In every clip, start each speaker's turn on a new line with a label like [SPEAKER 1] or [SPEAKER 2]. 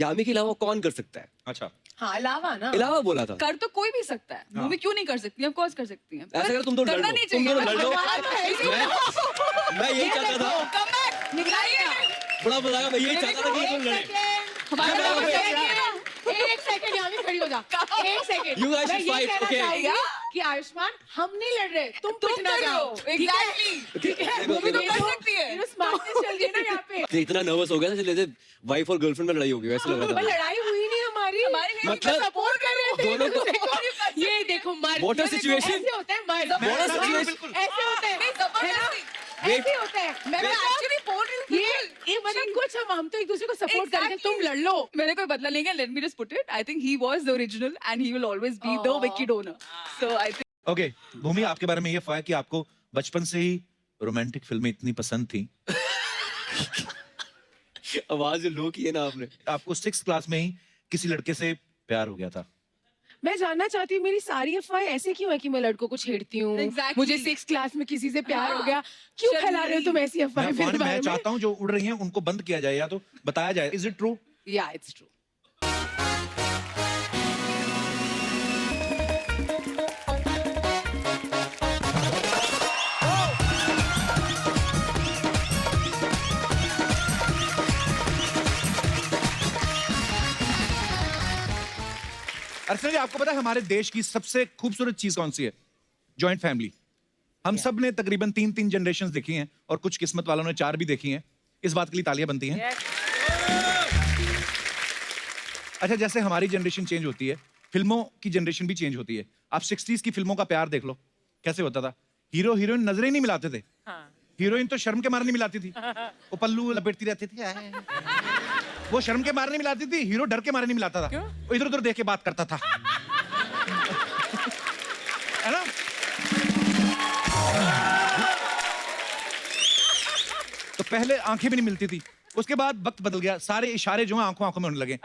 [SPEAKER 1] यामी के अलावा कौन कर सकता है?
[SPEAKER 2] अच्छा
[SPEAKER 3] हाँ अलावा ना,
[SPEAKER 1] अलावा बोला था।
[SPEAKER 4] कर तो कोई भी सकता है, मूवी क्यों नहीं कर सकती? ऑफ कोर्स कर सकती है।
[SPEAKER 1] ऐसा करो तुम तो लड़
[SPEAKER 4] करना
[SPEAKER 1] लो,
[SPEAKER 4] नहीं
[SPEAKER 1] तुम दोनों
[SPEAKER 4] चाहिए।
[SPEAKER 1] लड़ लो। मैं यही चाहता था,
[SPEAKER 4] कम बैक निकलाइए।
[SPEAKER 1] बड़ा मजा आया। मैं यही चाहता था कि तुम लड़े।
[SPEAKER 3] एक सेकंड यहाँ भी खड़ी हो जा, एक सेकंड।
[SPEAKER 1] You guys
[SPEAKER 3] मैं
[SPEAKER 1] should
[SPEAKER 3] ये
[SPEAKER 1] fight,
[SPEAKER 3] कहना
[SPEAKER 1] okay?
[SPEAKER 3] चाहूंगी कि आयुष्मान हम नहीं लड़ रहे, तुम पिट ना
[SPEAKER 4] कर
[SPEAKER 3] जाओ।
[SPEAKER 4] लो। Exactly।
[SPEAKER 3] ठीक है,
[SPEAKER 1] देखो,
[SPEAKER 3] मूवी तो
[SPEAKER 1] देखो।
[SPEAKER 3] कर सकती है। स्मार्टनेस चल रही है ना यहाँ पे।
[SPEAKER 1] तो इतना नर्वस हो गया था जैसे वाइफ और गर्लफ्रेंड में लड़ाई होगी वैसे लग
[SPEAKER 3] पर
[SPEAKER 1] रहा था।
[SPEAKER 3] लड़ाई हुई नहीं हमारी,
[SPEAKER 1] मतलब
[SPEAKER 3] सपोर्ट कर रहे थे
[SPEAKER 1] दोनों को-
[SPEAKER 3] एक दूसरे को। ये देखो मर्द,
[SPEAKER 1] What a
[SPEAKER 3] ये देखो,
[SPEAKER 1] situation।
[SPEAKER 3] ऐसे होता है मर्द,
[SPEAKER 1] What a situation।
[SPEAKER 3] ऐसे होता है, है ना? ऐसे होता है। मैं
[SPEAKER 4] एक्चुअली बोल रही हूँ
[SPEAKER 3] ये मतलब कुछ हम तो एक दूसरे को सपोर्ट करते हैं, तुम लड़ लो।
[SPEAKER 4] मैंने कोई बदला नहीं किया. Let me just put it. I think he was the original and he will always be the wicked owner. So I think.
[SPEAKER 2] Okay Bhumi, आपके बारे में ये है कि आपको बचपन से ही रोमांटिक फिल्में इतनी पसंद थी,
[SPEAKER 1] आवाज जो लो की है ना आपने।
[SPEAKER 2] आपको 6th क्लास में ही किसी लड़के से प्यार हो गया था।
[SPEAKER 3] मैं जानना चाहती हूँ मेरी सारी अफवाहें ऐसे क्यों है कि मैं लड़कों को छेड़ती हूँ?
[SPEAKER 4] Exactly।
[SPEAKER 3] मुझे 6th क्लास में किसी से प्यार हो गया, क्यों फैला रहे हो तुम ऐसी अफवाहें मेरे बारे
[SPEAKER 2] मैं
[SPEAKER 3] में?
[SPEAKER 2] चाहता हूँ जो उड़ रही हैं उनको बंद किया जाए या तो बताया जाए, is it true?
[SPEAKER 3] Yeah, it's true.
[SPEAKER 2] अर्चना जी, आपको पता है हमारे देश की सबसे खूबसूरत चीज कौन सी है? Joint family. हम सब ने तकरीबन 3-3 जनरेशंस देखी हैं और कुछ किस्मत वालों ने 4 भी देखी हैं। इस बात के लिए तालियां बनती हैं। अच्छा, जैसे हमारी जनरेशन चेंज होती है, फिल्मों की जनरेशन भी चेंज होती है। आप 60s की फिल्मों का प्यार देख लो, कैसे होता था। हीरो हीरोइन नजरें ही नहीं मिलाते थे। हीरोइन तो शर्म के मारे नहीं मिलाती थी, वो पल्लू लपेटती रहती थी। वो शर्म के मारे नहीं मिलाती थी, हीरो डर के मारे नहीं मिलाता था। वो इधर उधर देख के बात करता था, है ना? तो पहले आंखें भी नहीं मिलती थी, उसके बाद वक्त बदल गया, सारे इशारे जो हैं आंखों आंखों में होने लगे।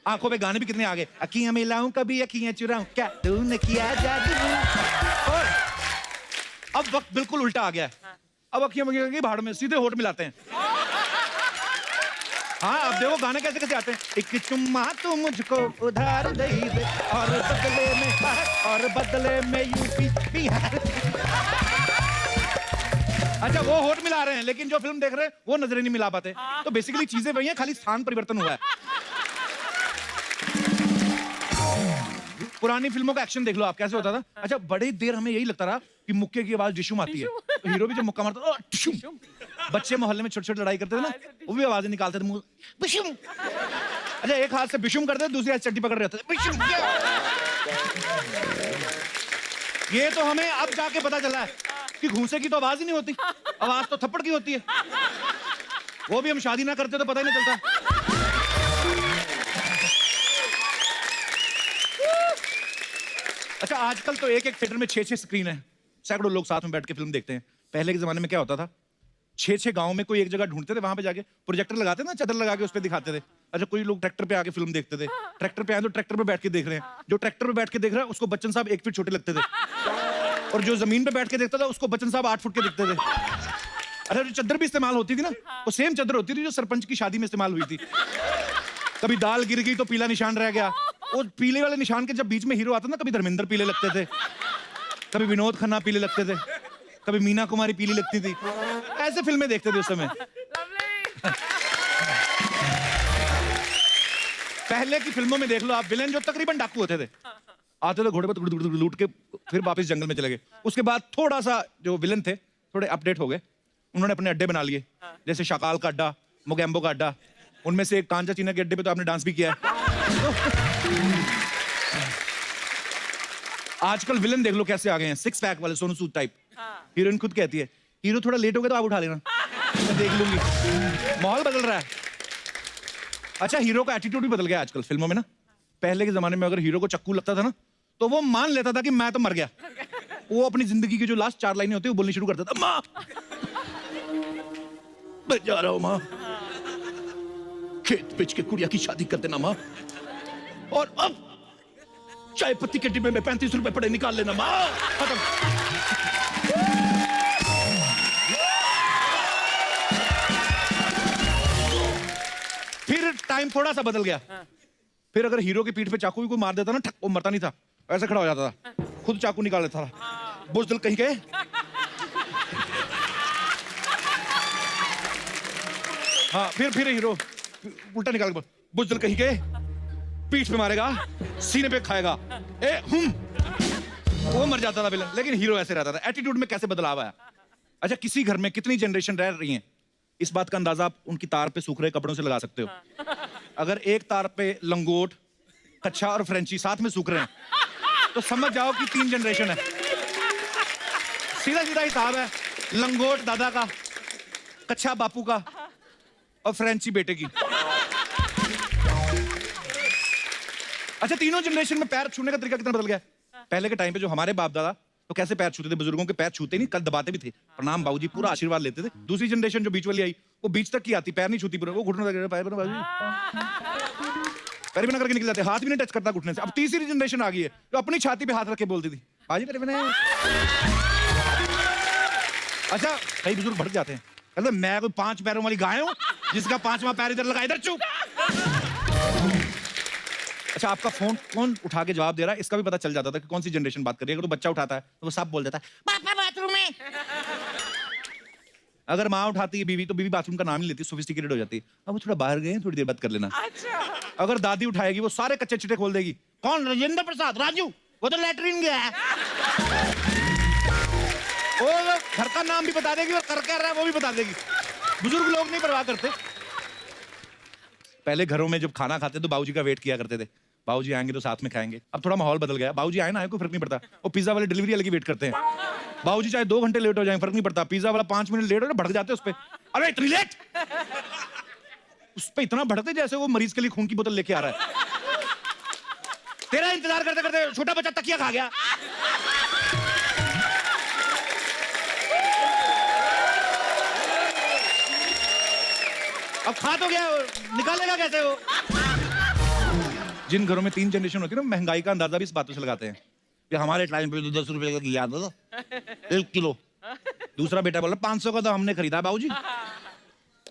[SPEAKER 2] आंखों पे गाने भी कितने आ गए, अखियां मिलाऊं कभी अखियां चुराऊं, क्या तूने किया जादू। और अब वक्त बिल्कुल उल्टा आ गया है। अब अखियां मिलाएंगे भाड़ में, सीधे होठ मिलाते हैं। हाँ, अब देखो गाने कैसे कैसे आते हैं। एक चुम्मा तू मुझको उधार दे दे और बदले में यूपी बिहार। अच्छा, वो होठ मिला रहे हैं लेकिन जो फिल्म देख रहे हैं वो नजरें नहीं मिला पाते। तो बेसिकली चीजें वही हैं, खाली स्थान परिवर्तन हुआ है। पुरानी फिल्मों का एक्शन देख लो आप, कैसे होता था। अच्छा, बड़ी देर हमें यही लगता रहा कि मुक्के की आवाज डिशुम आती है, तो हीरो भी जब मुक्का मारता था डिशुम। बच्चे मोहल्ले में छोटे छोटे लड़ाई करते थे ना, वो भी आवाजें निकालते थे मुंह बिशुम। अच्छा, एक हाथ से बिशुम करते, दूसरी हाथ चड्डी पकड़ रहे होते बिशुम। ये तो हमें अब जाके पता चला है कि घूंसे की तो आवाज ही नहीं होती, आवाज तो थप्पड़ की होती है। वो भी हम शादी ना करते तो पता ही नहीं चलता। अच्छा, आजकल तो एक एक थिएटर में 6-6 स्क्रीन है, सैकड़ों लोग साथ में बैठ के फिल्म देखते हैं। पहले के जमाने में क्या होता था, 6-6 गांव में कोई एक जगह ढूंढते थे, वहां पे जाके प्रोजेक्टर लगाते ना, चादर लगा के उस पे दिखाते थे। अच्छा, कोई लोग ट्रैक्टर पे आके फिल्म देखते थे, ट्रैक्टर पे आए तो ट्रैक्टर पे बैठ के देख रहे हैं। जो ट्रैक्टर पे बैठ के देख रहा है उसको बच्चन साहब 1 फीट छोटे लगते थे, और जो जमीन पे बैठ के देखता था उसको बच्चन साहब 8 फुट के दिखते थे। अच्छा, जो चादर भी इस्तेमाल होती थी ना, वो सेम चादर होती थी जो सरपंच की शादी में इस्तेमाल हुई थी। कभी दाल गिर गई तो पीला निशान रह गया, और पीले वाले निशान के जब बीच में हीरो आता ना, कभी धर्मेंद्र पीले लगते थे, कभी विनोद खन्ना पीले लगते थे, कभी मीना कुमारी पीली लगती थी। ऐसे फिल्में देखते थे उस समय। पहले की फिल्मों में देख लो आप, विलेन जो तकरीबन डाकू होते थे, आते थे घोड़े पर लूट के फिर वापस जंगल में चले गए। उसके बाद थोड़ा सा जो विलेन थे थोड़े अपडेट हो गए, उन्होंने अपने अड्डे बना लिए, जैसे शाकाल का अड्डा, मोगैम्बो का अड्डा। उनमें से एक कांचा चीना के अड्डे पे तो आपने डांस भी किया है। आजकल विलन देख लो कैसे आ गए हैं, 6 पैक वाले सोनू सूद टाइप। हीरोइन खुद कहती है, हीरो थोड़ा लेट हो गया तो आप उठा लेना, मैं देख लूंगी। माहौल बदल रहा है। अच्छा, हीरो का एटीट्यूड भी बदल गया आजकल फिल्मों में ना। पहले के जमाने में अगर हीरो को चक्कू लगता था ना, तो वो मान लेता था कि मैं तो मर गया। वो अपनी जिंदगी की जो लास्ट 4 लाइनें होती है वो बोलनी शुरू करता था, माँ मैं जा रहा हूं माँ, खेत बेच के कुड़िया की शादी कर देना माँ, और अब चाय पत्ती के डिब्बे में 35 रुपए पड़े निकाल लेना माँ। खत्म। फिर टाइम थोड़ा सा बदल गया। फिर अगर हीरो की पीठ पे चाकू भी कोई मार देता ना, ठक, वो मरता नहीं था, ऐसे खड़ा हो जाता था, खुद चाकू निकाल लेता था। बुज़दिल कहीं गए। हाँ, फिर हीरो उल्टा निकाल के बुज़दिल कहीं गए, पीठ पे मारेगा, सीने पे खाएगा, वो मर जाता था विलन। लेकिन हीरो ऐसे रहता था। एटीट्यूड में कैसे बदलाव आया। अच्छा, किसी घर में कितनी जनरेशन रह रही हैं, इस बात का अंदाजा आप उनकी तार पे सूख रहे कपड़ों से लगा सकते हो। अगर एक तार पे लंगोट, कच्छा और फ्रेंची साथ में सूख रहे हैं तो समझ जाओ कि 3 जनरेशन है। सीधा सीधा हिसाब है, लंगोट दादा का, कच्छा बापू का और फ्रेंची बेटे की। अच्छा, तीनों जनरेशन में पैर छूने का तरीका कितना बदल गया। पहले के टाइम पे जो हमारे बाप दादा तो कैसे पैर छूते थे, बुजुर्गों के पैर छूते नहीं, कल दबाते भी थे, प्रणाम बाबूजी, पूरा आशीर्वाद लेते थे। दूसरी जनरेशन जो बीच वाली आई, वो बीच तक की आती, पैर नहीं छूती, पूरा वो घुटनों तक पैर बना पैर बिना करके निकल जाते, हाथ भी नहीं टच करता घुटने से। अब तीसरी जनरेशन आ गई है जो अपनी छाती पे हाथ रख के बोलती थी, बाजी पैर बना। अच्छा, कई बुजुर्ग भड़क जाते हैं, कहते मैं कोई 5 पैरों वाली गाय हूं जिसका 5वां पैर इधर लगा, इधर चुप। अच्छा, आपका फोन कौन उठा के जवाब दे रहा है इसका भी पता चल जाता था कि कौन सी जनरेशन बात कर रही है। अगर तो बच्चा उठाता है तो वो सब बोल देता है पापा बाथरूम में। अगर माँ उठाती है बीवी, तो बीवी बाथरूम का नाम ही लेती है, सोफिस्टिकेटेड हो जाती है। अब वो थोड़ा बाहर गए हैं, थोड़ी देर बात कर लेना।
[SPEAKER 3] अच्छा।
[SPEAKER 2] अगर दादी उठाएगी, वो सारे कच्चे चिट्टे खोल देगी। कौन? राजेंद्र प्रसाद, राजू, वो तो लैट्रिन गया है। वो घर का नाम भी बता देगी और कर क्या रहा है वो भी बता देगी। बुजुर्ग लोग नहीं परवाह करते। पहले घरों में जब खाना खाते तो बाबूजी का वेट किया करते थे, बाबूजी आएंगे तो साथ में खाएंगे। अब थोड़ा माहौल बदल गया, बाबूजी आए ना आए कोई फर्क नहीं पड़ता, वो पिज्जा वाले डिलीवरी वाले की वेट करते हैं। बाबूजी चाहे 2 घंटे लेट हो जाए, फर्क नहीं पड़ता, पिज्जा वाला 5 मिनट लेट हो भड़क जाते उस पे, अरे इतनी लेट। उस पे इतना भड़कते जैसे वो मरीज के लिए खून की बोतल लेके आ रहा है। तेरा इंतजार करते करते छोटा बच्चा तकिया खा गया। अब खा तो गया, निकालेगा कैसे वो। जिन घरों में 3 जनरेशन होती है ना, महंगाई का अंदाजा भी इस बातों से लगाते हैं कि हमारे टाइम पे तो 10 रुपए का घी आता था 1 किलो। दूसरा बेटा बोला 500 का तो हमने खरीदा बाबूजी।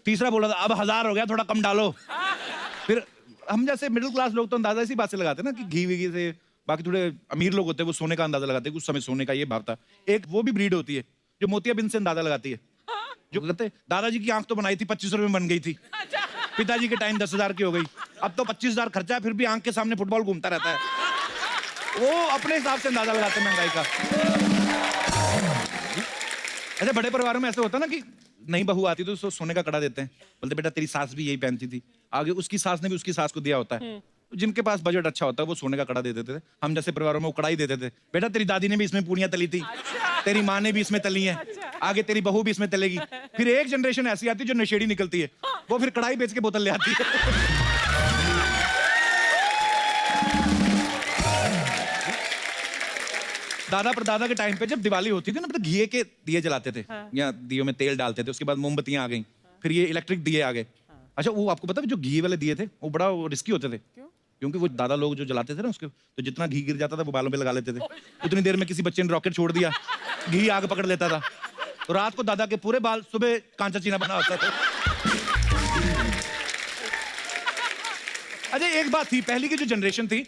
[SPEAKER 2] तीसरा बोला था अब 1000 हो गया, थोड़ा कम डालो। फिर हम जैसे मिडिल क्लास लोग तो अंदाजा इसी बात से लगाते हैं ना कि घी वीघी से। बाकी थोड़े अमीर लोग होते हैं वो सोने का अंदाजा लगाते हैं, उस समय सोने का ये भाव था। एक वो भी ब्रीड होती है जो मोतियाबिंद से अंदाजा लगाती है, जो कहते दादाजी की आंख तो बनाई थी 2500 में बन गई थी, पिताजी के टाइम 10,000 की हो गई, अब तो 25,000 खर्चा है, फिर भी आंख के सामने फुटबॉल घूमता रहता है। वो अपने हिसाब से अंदाजा लगाते हैं महंगाई का। अच्छा, बड़े परिवारों में ऐसे होता है ना कि नई बहू आती तो उसको सोने का कड़ा देते हैं, बोलते बेटा तेरी सास भी यही पहनती थी, आगे उसकी सास ने भी उसकी सास को दिया होता है। जिनके पास बजट अच्छा होता है वो सोने का कड़ा दे देते थे। हम जैसे परिवारों में वो कड़ाई देते थे, बेटा तेरी दादी ने भी इसमें पूड़ियां तली थी, तेरी माँ ने भी इसमें तली है, आगे तेरी बहू भी इसमें तलेगी। फिर एक जनरेशन ऐसी आती है जो नशेड़ी निकलती है, वो फिर कड़ाई बेच के बोतल ले आती है। दादा परदादा के टाइम पे जब दिवाली होती थी ना, मतलब घी के दिए जलाते थे या दियों में तेल डालते थे, उसके बाद मोमबत्तियां आ गई, फिर ये इलेक्ट्रिक दिए आ गए। अच्छा, वो आपको पता है जो घी वाले दिए थे वो बड़ा रिस्की होते थे, क्योंकि वो दादा लोग जो जलाते थे ना उसके, तो जितना घी गिर जाता था वो बालों पे लगा लेते थे। उतनी देर में किसी बच्चे ने रॉकेट छोड़ दिया, घी आग पकड़ लेता था, तो रात को दादा के पूरे बाल, सुबह कांचा चीना बना होता था। अच्छा, एक बात थी, पहले की जो जनरेशन थी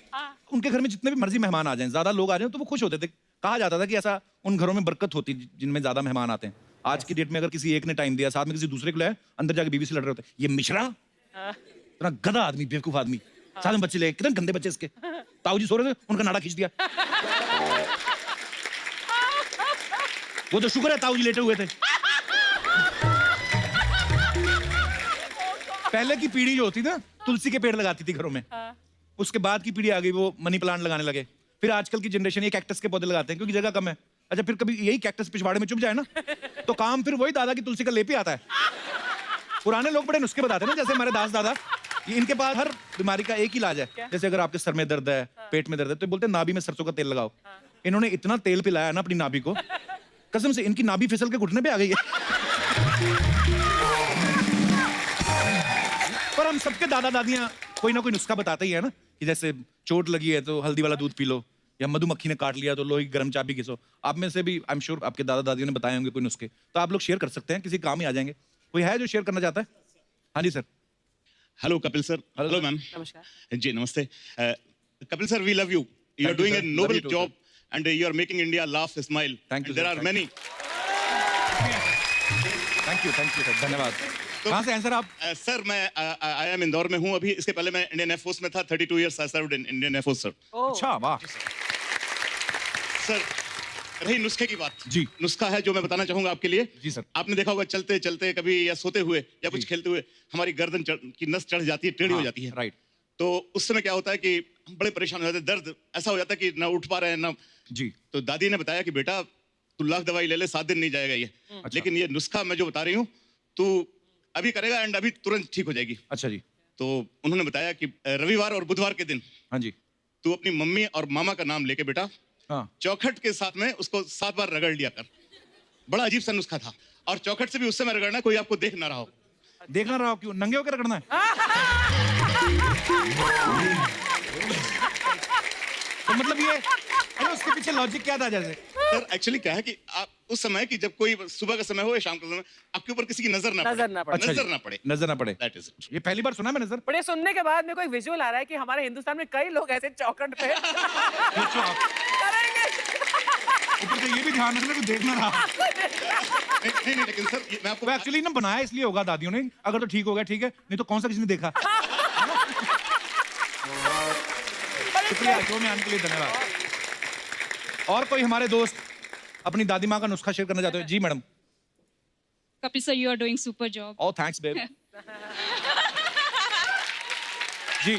[SPEAKER 2] उनके घर में जितने भी मर्जी मेहमान आ जाएं, ज्यादा लोग आ जाएं तो वो खुश होते थे। कहा जाता था कि ऐसा उन घरों में बरकत होती जिनमें ज्यादा मेहमान आते हैं। आज की डेट में अगर किसी एक ने टाइम दिया, साथ में किसी दूसरे को लाया, अंदर जाके बीवी से लड़ रहे होते, ये मिश्रा इतना गधा आदमी, बेवकूफ आदमी, साथ में बच्चे ले, कितने गंदे बच्चे इसके, ताऊ जी सो रहे थे उनका नाड़ा खींच दिया। वो तो शुक्र है ताऊ जी लेटे हुए थे। पहले की पीढ़ी जो होती ना, तुलसी के पेड़ लगाती थी घरों में, उसके बाद की पीढ़ी आ गई वो मनी प्लांट लगाने लगे। फिर आजकल की जनरेशन ये कैक्टस के पौधे लगाते हैं क्योंकि जगह कम है। अच्छा, फिर कभी यही कैक्टस पिछवाड़े में चुप जाए ना तो काम फिर वही दादा की तुलसी का लेप ही आता है। पुराने लोग बड़े नुस्खे बताते हैं ना, जैसे हमारे दास दादा, इनके पास हर बीमारी का एक ही इलाज है। जैसे अगर आपके सर में दर्द है, पेट में दर्द है, तो बोलते हैं नाभि में सरसों का तेल लगाओ। इन्होंने इतना तेल पिलाया ना अपनी नाभि को, कसम से इनकी नाभि फिसल के घुटने पे आ गई है। पर हम सबके दादा दादियां कोई ना कोई नुस्खा बताते ही है ना, कि जैसे चोट लगी है तो हल्दी वाला दूध पी लो, या मधुमक्खी ने काट लिया तो लोहे की गर्म चाबी घिसो। आप में से भी आई एम श्योर आपके दादा दादियों ने बताए होंगे कोई नुस्खे, तो आप लोग शेयर कर सकते हैं, किसी काम ही आ जाएंगे। कोई है जो शेयर करना चाहता है? हाँ जी sir.
[SPEAKER 5] Hello Kapil sir. Hello ma'am.
[SPEAKER 3] नमस्कार.
[SPEAKER 5] जी नमस्ते. Kapil sir, we love you. You are
[SPEAKER 2] Thank you,
[SPEAKER 5] doing
[SPEAKER 2] sir.
[SPEAKER 5] a
[SPEAKER 2] Love
[SPEAKER 5] noble
[SPEAKER 2] you too,
[SPEAKER 5] job, and you are making India laugh, smile.
[SPEAKER 2] Thank you,
[SPEAKER 5] And there
[SPEAKER 2] sir.
[SPEAKER 5] are
[SPEAKER 2] Thank
[SPEAKER 5] many.
[SPEAKER 2] Thank you sir, धन्यवाद. कहाँ से हैं sir आप?
[SPEAKER 5] Sir मैं I am Indore में हूँ अभी. इसके पहले मैं इंडियन एयरफोर्स में था. 32 years I served in Indian Air Force, sir.
[SPEAKER 2] अच्छा, वाह.
[SPEAKER 5] सर रही नुस्खे की बात.
[SPEAKER 2] जी.
[SPEAKER 5] नुस्खा है जो मैं बताना चाहूंगा आपके लिए.
[SPEAKER 2] जी सर.
[SPEAKER 5] आपने देखा होगा चलते चलते कभी या सोते हुए या कुछ
[SPEAKER 2] जी.
[SPEAKER 5] खेलते हुए हमारी गर्दन की नस चढ़ जाती है, टेढ़ी हो जाती है.
[SPEAKER 2] राइट.
[SPEAKER 5] तो उस समय क्या होता है कि हम बड़े परेशान हो जाते हैं. दर्द ऐसा हो जाता है कि ना उठ पा रहे हैं ना.
[SPEAKER 2] जी.
[SPEAKER 5] तो दादी ने बताया कि बेटा तू लाख दवाई ले ले, 7 दिन नहीं जाएगा ये.
[SPEAKER 2] अच्छा.
[SPEAKER 5] लेकिन ये नुस्खा मैं जो बता रही हूँ तू अभी करेगा एंड अभी तुरंत ठीक हो जाएगी.
[SPEAKER 2] अच्छा जी.
[SPEAKER 5] तो उन्होंने बताया कि रविवार और बुधवार के दिन
[SPEAKER 2] हाँ जी.
[SPEAKER 5] तू अपनी मम्मी और मामा का नाम लेके बेटा
[SPEAKER 2] हाँ.
[SPEAKER 5] चौखट के साथ में उसको 7 बार रगड़ लिया कर. बड़ा अजीब सा नुस्खा था. और चौखट से भी उस समय रगड़ना कोई आपको देख ना रहा हो.
[SPEAKER 2] देखना रहा हो क्यों? नंगे होकर रगड़ना है? तो मतलब ये अरे उसके पीछे लॉजिक क्या था जैसे?
[SPEAKER 5] सर एक्चुअली क्या है कि आप उस समय कि जब कोई सुबह का समय हो या शाम का समय आपके ऊपर किसी की नजर ना
[SPEAKER 6] नजर ना पड़े.
[SPEAKER 2] अच्छा जी.
[SPEAKER 5] नजर ना पड़े.
[SPEAKER 2] नजर ना पड़े.
[SPEAKER 5] That is it.
[SPEAKER 2] ये पहली बार सुना मैंने सर.
[SPEAKER 6] बट ये सुनने के बाद मेरे को एक विजुअल आ रहा है कि हमारे हिंदुस्तान में कई लोग ऐसे चौखट पे
[SPEAKER 2] सोचो आप.
[SPEAKER 6] करेंगे.
[SPEAKER 2] ऊपर से ये भी ध्यान रखना कि देखना रहा.
[SPEAKER 5] नहीं लेकिन सर मैं आपको
[SPEAKER 2] वो एक्चुअली ना बनाया इसलिए होगा दादियों ने, अगर तो ठीक हो गया ठीक है, नहीं तो कौन सा किसी ने देखा. शुक्रिया शो में आने के लिए, धन्यवाद. और कोई हमारे दोस्त अपनी दादी माँ का नुस्खा शेयर करना चाहते हो? जी madam.
[SPEAKER 7] Kapil sir, you are doing super job.
[SPEAKER 2] Oh, thanks, babe. Ji.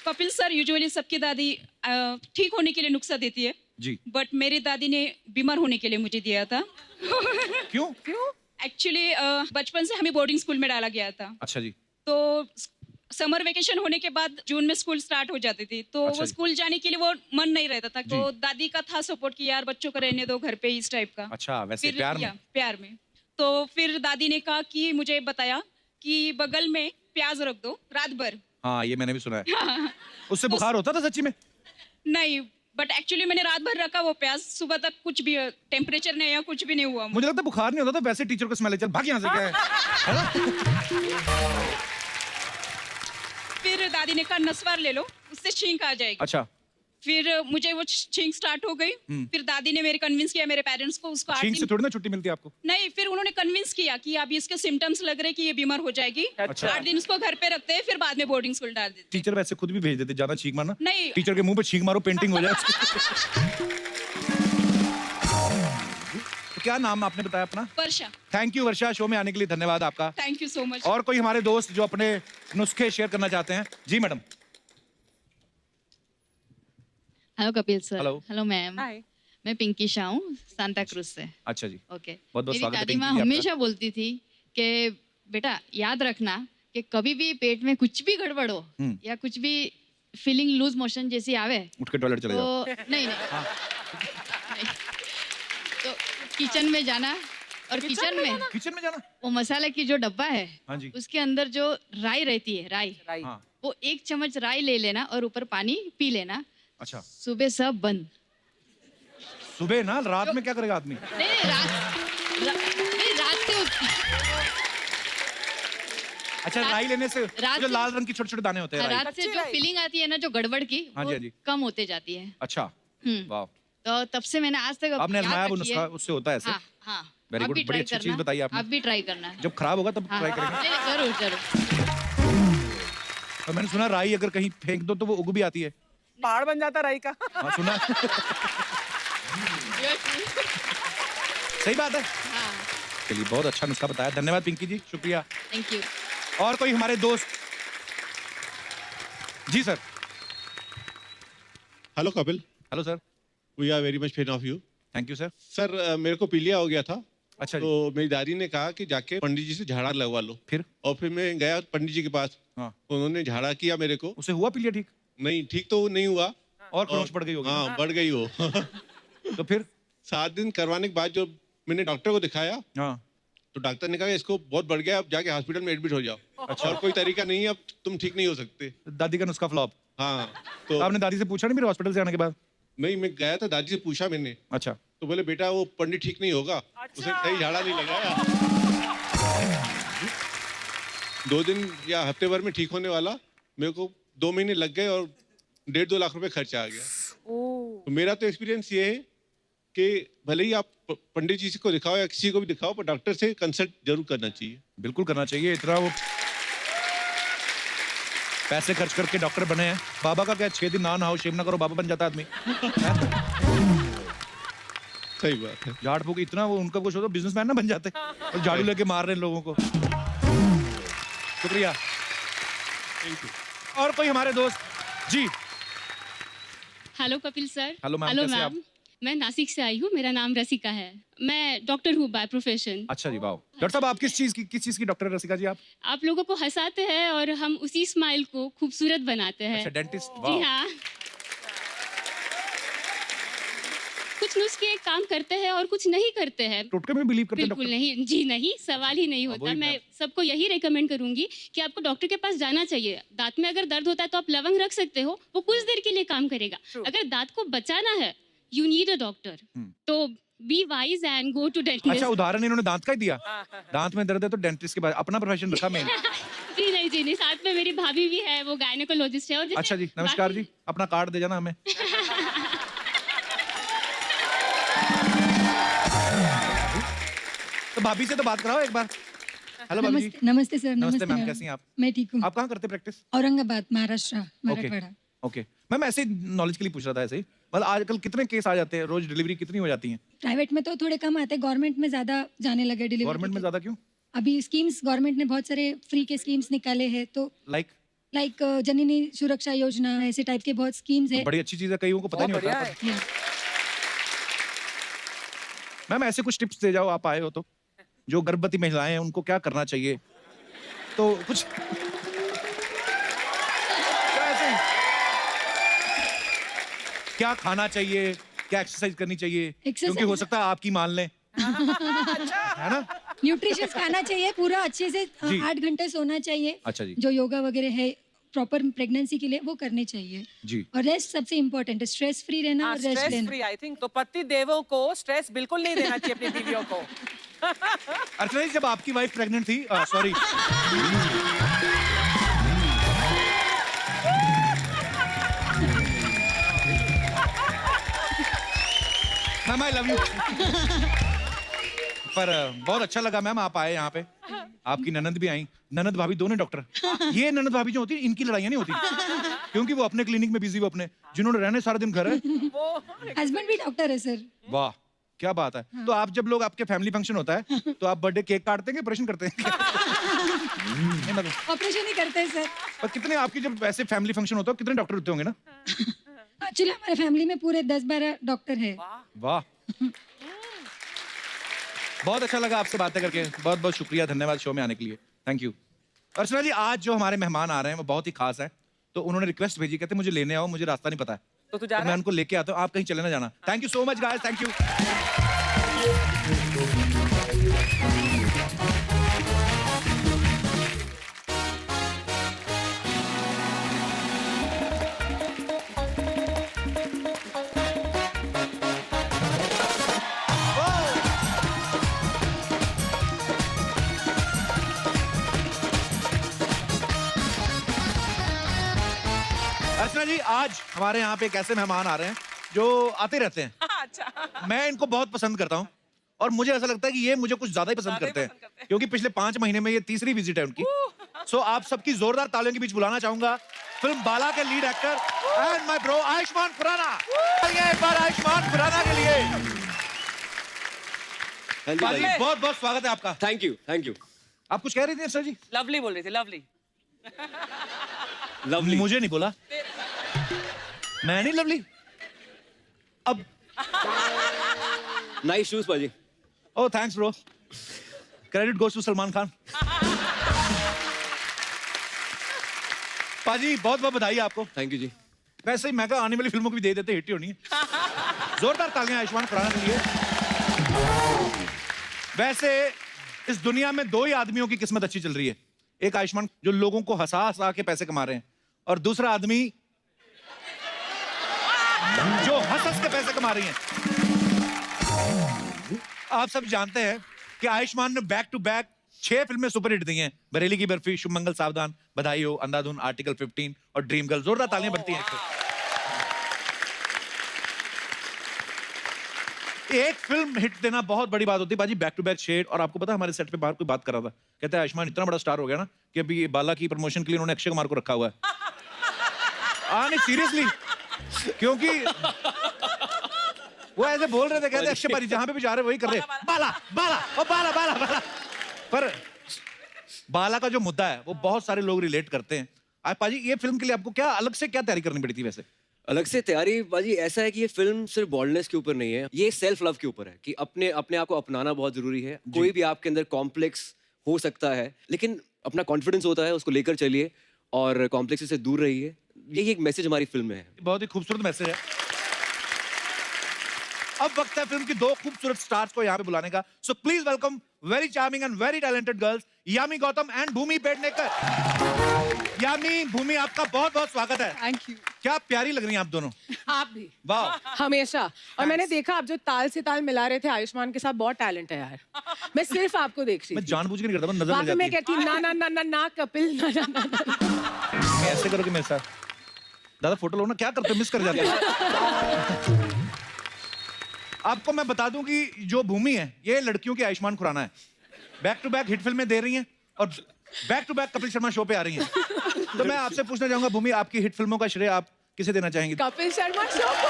[SPEAKER 7] Kapil sir usually सबकी दादी ठीक होने के लिए नुस्खा देती है.
[SPEAKER 2] जी.
[SPEAKER 7] बट मेरी दादी ने बीमार होने के लिए मुझे दिया था.
[SPEAKER 2] क्यों?
[SPEAKER 7] एक्चुअली बचपन से हमें बोर्डिंग स्कूल में डाला गया था.
[SPEAKER 2] अच्छा जी.
[SPEAKER 7] तो समर वेकेशन होने के बाद जून में स्कूल स्टार्ट हो जाती थी. तो
[SPEAKER 2] अच्छा
[SPEAKER 7] वो
[SPEAKER 2] जी.
[SPEAKER 7] स्कूल जाने के लिए वो मन नहीं रहता था. तो
[SPEAKER 2] जी.
[SPEAKER 7] दादी का था सपोर्ट कि यार बच्चों को रहने दो घर पे, इस टाइप का.
[SPEAKER 2] अच्छा, वैसे
[SPEAKER 7] फिर
[SPEAKER 2] प्यार में.
[SPEAKER 7] प्यार में. तो फिर दादी ने कहा कि मुझे बताया कि बगल में प्याज रख दो रात भर.
[SPEAKER 2] हाँ, ये मैंने भी सुना है. उससे बुखार होता था सच्ची में?
[SPEAKER 7] नहीं, बट एक्चुअली मैंने रात भर रखा वो प्याज. सुबह तक कुछ भी टेम्परेचर नहीं आया, कुछ भी नहीं हुआ.
[SPEAKER 2] मुझे लगता है बुखार नहीं होता था, वैसे टीचर को स्मेल चल भाग यहाँ से, क्या है ना?
[SPEAKER 7] फिर दादी ने कहा नस्वार ले लो, उससे छींक आ जाएगी.
[SPEAKER 2] अच्छा.
[SPEAKER 7] फिर मुझे वो छींक स्टार्ट हो गई. फिर दादी ने मेरे कन्विंस किया मेरे पेरेंट्स को. उसको 8
[SPEAKER 2] छींक से
[SPEAKER 7] दिन
[SPEAKER 2] थोड़ी ना छुट्टी मिलती है आपको.
[SPEAKER 7] नहीं, फिर उन्होंने कन्विंस किया कि अभी इसके सिम्टम्स लग रहे कि ये बीमार हो जाएगी.
[SPEAKER 2] अच्छा.
[SPEAKER 7] 8 दिन उसको घर पे रखते हैं, फिर बाद में बोर्डिंग स्कूल डाल देते.
[SPEAKER 2] टीचर वैसे खुद भी भेज देते, ज्यादा छींक मारना.
[SPEAKER 7] नहीं.
[SPEAKER 2] टीचर के मुंह पे छींक मारो, पेंटिंग हो जाए. तो क्या नाम आपने बताया अपना?
[SPEAKER 7] वर्षा.
[SPEAKER 2] थैंक यू वर्षा, शो में आने के लिए धन्यवाद आपका.
[SPEAKER 7] Thank you so much.
[SPEAKER 2] और कोई हमारे दोस्त जो अपने नुस्खे शेयर करना चाहते हैं? जी madam.
[SPEAKER 8] Hello Kapil sir.
[SPEAKER 2] Hello.
[SPEAKER 8] Hello ma'am.
[SPEAKER 6] Hi.
[SPEAKER 8] मैं पिंकी शाह हूँ, सांता क्रूज से.
[SPEAKER 2] अच्छा जी.
[SPEAKER 8] ओके.
[SPEAKER 2] बहुत-बहुत
[SPEAKER 8] मेरी
[SPEAKER 2] स्वागत है
[SPEAKER 8] दादी
[SPEAKER 2] पिंकी
[SPEAKER 8] माँ
[SPEAKER 2] जी आपका.
[SPEAKER 8] हमेशा बोलती थी कि बेटा याद रखना कि कभी भी पेट में कुछ भी गड़बड़ हो या कुछ भी फीलिंग लूज मोशन जैसी आवे
[SPEAKER 2] उठ के टॉयलेट चले जाओ.
[SPEAKER 8] तो नहीं. तो किचन में जाना, और किचन
[SPEAKER 2] किचन में जाना.
[SPEAKER 8] वो मसाले की जो डब्बा है,
[SPEAKER 2] हाँ जी.
[SPEAKER 8] उसके अंदर जो राई रहती है, राई,
[SPEAKER 2] हाँ.
[SPEAKER 8] वो 1 चम्मच राई ले लेना और ऊपर पानी पी लेना.
[SPEAKER 2] अच्छा.
[SPEAKER 8] सुबह सब बंद.
[SPEAKER 2] सुबह ना, रात में क्या करेगा आदमी?
[SPEAKER 8] नहीं, रात से
[SPEAKER 2] अच्छा, राई लेने से
[SPEAKER 8] रात
[SPEAKER 2] जो
[SPEAKER 8] से-
[SPEAKER 2] लाल रंग की छोटे छोटे दाने होते हैं, राई.
[SPEAKER 8] रात से जो फीलिंग आती है ना, जो गड़बड़ की,
[SPEAKER 2] हाँ जी,
[SPEAKER 8] वो
[SPEAKER 2] हाँ जी.
[SPEAKER 8] कम होते जाती है.
[SPEAKER 2] अच्छा. वाह.
[SPEAKER 8] तो तब से मैंने आज तक
[SPEAKER 2] आपने
[SPEAKER 8] याद
[SPEAKER 2] आजमाया वो
[SPEAKER 8] रखी है.
[SPEAKER 2] नुस्खा, उससे होता है ऐसे?
[SPEAKER 8] हाँ हाँ.
[SPEAKER 2] Very
[SPEAKER 8] आप
[SPEAKER 2] good,
[SPEAKER 8] भी
[SPEAKER 2] बड़ी
[SPEAKER 8] try
[SPEAKER 2] अच्छी
[SPEAKER 8] करना.
[SPEAKER 2] चीज बताई आपने.
[SPEAKER 8] आप भी ट्राई करना.
[SPEAKER 2] जब खराब होगा तब
[SPEAKER 8] हाँ,
[SPEAKER 2] ट्राई करेंगे.
[SPEAKER 8] नहीं, जरूर जरूर.
[SPEAKER 2] और मैंने सुना राई अगर कहीं फेंक दो तो वो उग भी आती है.
[SPEAKER 6] पहाड़ बन जाता राई का.
[SPEAKER 2] हाँ, सुना. सही बात है.
[SPEAKER 8] हाँ.
[SPEAKER 2] चलिए, बहुत अच्छा नुस्खा बताया, धन्यवाद पिंकी जी, शुक्रिया.
[SPEAKER 8] Thank you.
[SPEAKER 2] और कोई हमारे दोस्त? जी sir.
[SPEAKER 9] Hello Kapil,
[SPEAKER 2] hello sir.
[SPEAKER 9] We are very much fan of you.
[SPEAKER 2] Thank you sir.
[SPEAKER 9] Sir मेरे को पीलिया हो गया था.
[SPEAKER 2] अच्छा जी.
[SPEAKER 9] तो मेरी दादी ने कहा कि जाके पंडित जी से झाड़ा लगवा लो.
[SPEAKER 2] फिर?
[SPEAKER 9] और फिर मैं गया पंडित जी के पास.
[SPEAKER 2] हाँ.
[SPEAKER 9] उन्होंने झाड़ा किया मेरे को.
[SPEAKER 2] उसे हुआ पीलिया ठीक?
[SPEAKER 9] नहीं, ठीक तो नहीं हुआ.
[SPEAKER 2] और खरोंच पड़ गई होगी.
[SPEAKER 9] हाँ, बढ़ गई हो.
[SPEAKER 2] तो फिर?
[SPEAKER 9] 7 दिन करवाने के बाद जो मैंने डॉक्टर को दिखाया,
[SPEAKER 2] हाँ.
[SPEAKER 9] तो डॉक्टर ने कहा इसको बहुत बढ़ गया, अब जाके हॉस्पिटल में एडमिट हो जाओ.
[SPEAKER 2] अच्छा.
[SPEAKER 9] और कोई तरीका नहीं है, अब तुम ठीक नहीं हो सकते.
[SPEAKER 2] दादी का नुस्खा फ्लॉप.
[SPEAKER 9] हाँ.
[SPEAKER 2] तो
[SPEAKER 9] तो
[SPEAKER 2] आपने दादी से पूछा नहीं फिर हॉस्पिटल से आने के बाद?
[SPEAKER 9] नहीं, मैं गया था, दादी से पूछा मैंने.
[SPEAKER 2] अच्छा.
[SPEAKER 9] तो बोले बेटा वो पंडित ठीक नहीं होगा. उसे सही झाड़ा नहीं लगाया. 2 दिन या हफ्ते भर में ठीक होने वाला, मेरे को 2 महीने लग गए और 1.5-2 लाख रुपए खर्चा आ गया। तो मेरा तो एक्सपीरियंस ये है कि भले ही आप पंडित जी को दिखाओ या किसी को भी दिखाओ, पर डॉक्टर से कंसल्ट जरूर करना चाहिए।
[SPEAKER 2] बिल्कुल करना चाहिए। इतना वो पैसे खर्च करके डॉक्टर बने हैं। बाबा का क्या 6 दिन ना नहाओ शेव ना करो बाबा बन जाता आदमी।
[SPEAKER 9] सही बात है।
[SPEAKER 2] झाड़ फूक इतना वो उनका कुछ हो तो बिजनेसमैन ना बन जाते और झाड़ू लेके मार रहे हैं लोगों को। शुक्रिया। और कोई हमारे दोस्त जी।
[SPEAKER 8] Hello Kapil sir.
[SPEAKER 2] Hello ma'am, कैसे आप?
[SPEAKER 8] मैं नासिक से आई हूँ, मेरा नाम रसिका है, मैं डॉक्टर हूँ बाय प्रोफेशन।
[SPEAKER 2] अच्छा जी, वाह। डॉक्टर साहब आप किस चीज की डॉक्टर है रसिका जी? आप
[SPEAKER 8] लोगों को हंसाते हैं और हम उसी स्माइल को खूबसूरत बनाते हैं।
[SPEAKER 2] अच्छा, डेंटिस्ट।
[SPEAKER 8] जी हाँ। कुछ नुस्खे काम करते हैं और कुछ नहीं करते हैं।
[SPEAKER 2] टोटके में बिलीव करते हैं
[SPEAKER 8] बिल्कुल
[SPEAKER 2] डॉक्टर?
[SPEAKER 8] नहीं जी, नहीं, सवाल ही नहीं होता। मैं सबको यही रेकमेंड करूंगी कि आपको डॉक्टर के पास जाना चाहिए। दांत में अगर दर्द होता है तो आप लवंग रख सकते हो, वो कुछ देर के लिए काम करेगा। अगर दांत को बचाना है, यू नीड अ डॉक्टर। तो be wise and go to dentist.
[SPEAKER 2] अच्छा, उदाहरण इन्होंने दांत का ही दिया। दांत में दर्द है तो डेंटिस्ट के बाद अपना प्रोफेशन रखा मैंने।
[SPEAKER 8] जी नहीं, साथ में मेरी भाभी भी है, वो गायनेकोलॉजिस्ट है। और
[SPEAKER 2] अच्छा जी, नमस्कार जी, अपना कार्ड दे जाना हमें। तो भाभी से तो बात कराओ एक बार। हेलो भाभी जी।
[SPEAKER 10] नमस्ते सर।
[SPEAKER 2] नमस्ते मैम, कैसी हैं आप?
[SPEAKER 10] मैं ठीक हूँ।
[SPEAKER 2] आप कहाँ करते practice?
[SPEAKER 10] Aurangabad, Maharashtra, Marathwada.
[SPEAKER 2] Okay ma'am, ऐसे नॉलेज के लिए पूछ रहा था ऐसे ही। मतलब आजकल कितने केस आ जाते हैं रोज? डिलीवरी कितनी हो जाती है?
[SPEAKER 10] प्राइवेट में तो थोड़े कम आते हैं, गवर्नमेंट में ज्यादा जाने लगे डिलीवरी।
[SPEAKER 2] गवर्नमेंट में ज्यादा क्यों?
[SPEAKER 10] अभी स्कीम्स गवर्नमेंट ने बहुत सारे फ्री के स्कीम्स निकाले हैं, तो लाइक जननी सुरक्षा योजना, ऐसे टाइप के बहुत स्कीम्स है।
[SPEAKER 2] बड़ी अच्छी चीज है, कईयों को पता नहीं होता। मैम ऐसे कुछ टिप्स दे जाओ, आप आए हो तो। जो गर्भवती महिलाएं हैं उनको क्या करना चाहिए? तो कुछ क्या खाना चाहिए, क्या एक्सरसाइज करनी चाहिए? क्योंकि हो सकता है आपकी मान लें। है ना?
[SPEAKER 10] न्यूट्रिशियस खाना चाहिए, पूरा अच्छे से 8 घंटे सोना चाहिए।
[SPEAKER 2] अच्छा जी।
[SPEAKER 10] जो योगा वगैरह है प्रॉपर प्रेगनेंसी के लिए, वो करने चाहिए जी। और रेस्ट सबसे इम्पोर्टेंट है, स्ट्रेस फ्री रहना और रेस्ट लेना।
[SPEAKER 6] आई थिंक तो पति देवों को स्ट्रेस बिल्कुल नहीं देना चाहिए अपनी बीवियों को।
[SPEAKER 2] अर्चना जी, जब आपकी वाइफ प्रेग्नेंट थी, sorry, ma'am I love you. पर बहुत अच्छा लगा मैम आप आए यहाँ पे। आपकी ननद भी आई, ननद भाभी दोनों डॉक्टर। ये ननद भाभी जो होती है इनकी लड़ाइयाँ नहीं होती, क्योंकि वो अपने क्लिनिक में बिजी, वो अपने जिन्होंने रहने सारा दिन घर है।
[SPEAKER 10] हस्बैंड भी डॉक्टर है सर।
[SPEAKER 2] वाह, क्या बात है। तो आप जब लोग आपके फैमिली फंक्शन होता है तो आप बर्थडे केक काटते हैं, ऑपरेशन करते हैं?
[SPEAKER 10] ऑपरेशन ही करते हैं सर।
[SPEAKER 2] पर कितने आपकी जब ऐसे फैमिली फंक्शन होता है कितने डॉक्टर होते होंगे ना?
[SPEAKER 10] एक्चुअली हमारे फैमिली में पूरे 10-12 डॉक्टर है।
[SPEAKER 2] वाह, बहुत अच्छा लगा आपसे बातें करके। बहुत बहुत शुक्रिया, धन्यवाद शो में आने के लिए। Thank you. अर्चना जी, आज जो हमारे मेहमान आ रहे हैं वो बहुत ही खास है, तो उन्होंने रिक्वेस्ट भेजी, कहते मुझे लेने आओ, मुझे रास्ता नहीं पता है, तो मैं उनको लेके आता हूँ, आप कहीं चले ना जाना। Thank you so much guys, thank you. Archana ji, आज हमारे यहाँ पे एक ऐसे मेहमान आ रहे हैं जो आते रहते हैं।
[SPEAKER 6] अच्छा।
[SPEAKER 2] मैं इनको बहुत पसंद करता हूँ और मुझे ऐसा लगता है कि ये मुझे कुछ ज्यादा ही पसंद करते हैं, क्योंकि पिछले 5 महीने में ये तीसरी विजिट है उनकी। सो आप सबकी जोरदार तालियों के बीच बुलाना चाहूंगा फिल्म बाला के lead actor and my bro Ayushmann Khurrana. एक बार आयुष्मान खुराना के लिए। बहुत बहुत स्वागत है आपका।
[SPEAKER 1] Thank you.
[SPEAKER 2] आप कुछ कह रही थी सर जी?
[SPEAKER 6] लवली बोल रही थी, लवली।
[SPEAKER 1] लवली
[SPEAKER 2] मुझे नहीं बोला, मैं नहीं लवली। अब
[SPEAKER 1] नाइस शूज पाजी।
[SPEAKER 2] Oh thanks bro, credit goes to Salman Khan. पाजी बहुत बहुत बधाई आपको।
[SPEAKER 1] थैंक यू जी।
[SPEAKER 2] वैसे ही मैं कहा आने वाली फिल्मों को भी दे देते, हिट ही होनी है। जोरदार तालियां आयुष्मान खुराना के लिए। वैसे इस दुनिया में 2 ही आदमियों की किस्मत अच्छी चल रही है, एक आयुष्मान जो लोगों को हंसा हंसा के पैसे कमा रहे हैं, और दूसरा आदमी जो हंस हंस के पैसे कमा रही हैं। आप सब जानते हैं कि आयुष्मान ने बैक टू बैक 6 फिल्में सुपरहिट दी हैं, बरेली की बर्फी, शुभ मंगल सावधान, बधाई हो, अंधाधुन, आर्टिकल 15 और ड्रीम गर्ल। जोरदार तालियां बनती हैं। एक फिल्म हिट देना बहुत बड़ी बात होती है बाजी, बैक टू बैक शेड। और आपको पता है हमारे सेट पे बाहर कोई बात कर रहा था, कहता है आयुष्मान इतना बड़ा स्टार हो गया ना कि अभी ये बाला की प्रमोशन के लिए उन्होंने अक्षय कुमार को रखा हुआ है। नहीं सीरियसली, क्योंकि वो ऐसे बोल रहे थे, कहते अक्षय भाई जहां पे भी जा रहे वही कर रहे, बाला बाला ओ बाला बाला बाला। पर बाला का जो मुद्दा है वो बहुत सारे लोग रिलेट करते हैं। आप पाजी ये फिल्म के लिए आपको क्या अलग से क्या तैयारी करनी पड़ी थी? वैसे
[SPEAKER 1] अलग से तैयारी बाजी ऐसा है कि ये फिल्म सिर्फ बॉल्डनेस के ऊपर नहीं है, ये सेल्फ लव के ऊपर है कि अपने आप को अपनाना बहुत जरूरी है। कोई भी आपके अंदर कॉम्प्लेक्स हो सकता है, लेकिन अपना कॉन्फिडेंस होता है, उसको लेकर चलिए और कॉम्प्लेक्स से दूर रहिए। यही एक मैसेज हमारी फिल्म में है।
[SPEAKER 2] बहुत ही खूबसूरत मैसेज है। अब वक्त है फिल्म की 2 खूबसूरत स्टार्स को यहाँ पे बुलाने का। So please welcome very charming and very talented girls Yami Gautam and Bhumi Pednekar. Yami, Bhumi, आपका बहुत बहुत स्वागत है।
[SPEAKER 4] Thank you.
[SPEAKER 2] क्या प्यारी लग रही हैं आप दोनों।
[SPEAKER 3] आप भी
[SPEAKER 2] वाह,
[SPEAKER 3] हमेशा। और मैंने देखा आप जो ताल से ताल मिला रहे थे आयुष्मान के साथ, बहुत टैलेंट है यार। मैं सिर्फ आपको देख रही
[SPEAKER 2] मैं
[SPEAKER 3] थी।
[SPEAKER 2] जानबूझ के नहीं करता, नजर लग
[SPEAKER 3] वहाँ पे मैं
[SPEAKER 2] जाती है।
[SPEAKER 3] कहती ना ना ना ना ना कपिल ना ना ना ना।
[SPEAKER 2] मैं ऐसे करोगे मेरे साथ? दादा फोटो लो ना, क्या करते हो, मिस कर जाते हो। आपको मैं बता दूं कि जो भूमि है ये लड़कियों की आयुष्मान खुराना है। बैक टू बैक हिट फिल्में दे रही हैं और back to back Kapil Sharma show पे आ रही हैं। तो मैं आपसे पूछना चाहूंगा भूमि, आपकी हिट फिल्मों का श्रेय आप किसे देना चाहेंगे?
[SPEAKER 3] कपिल शर्मा शो को।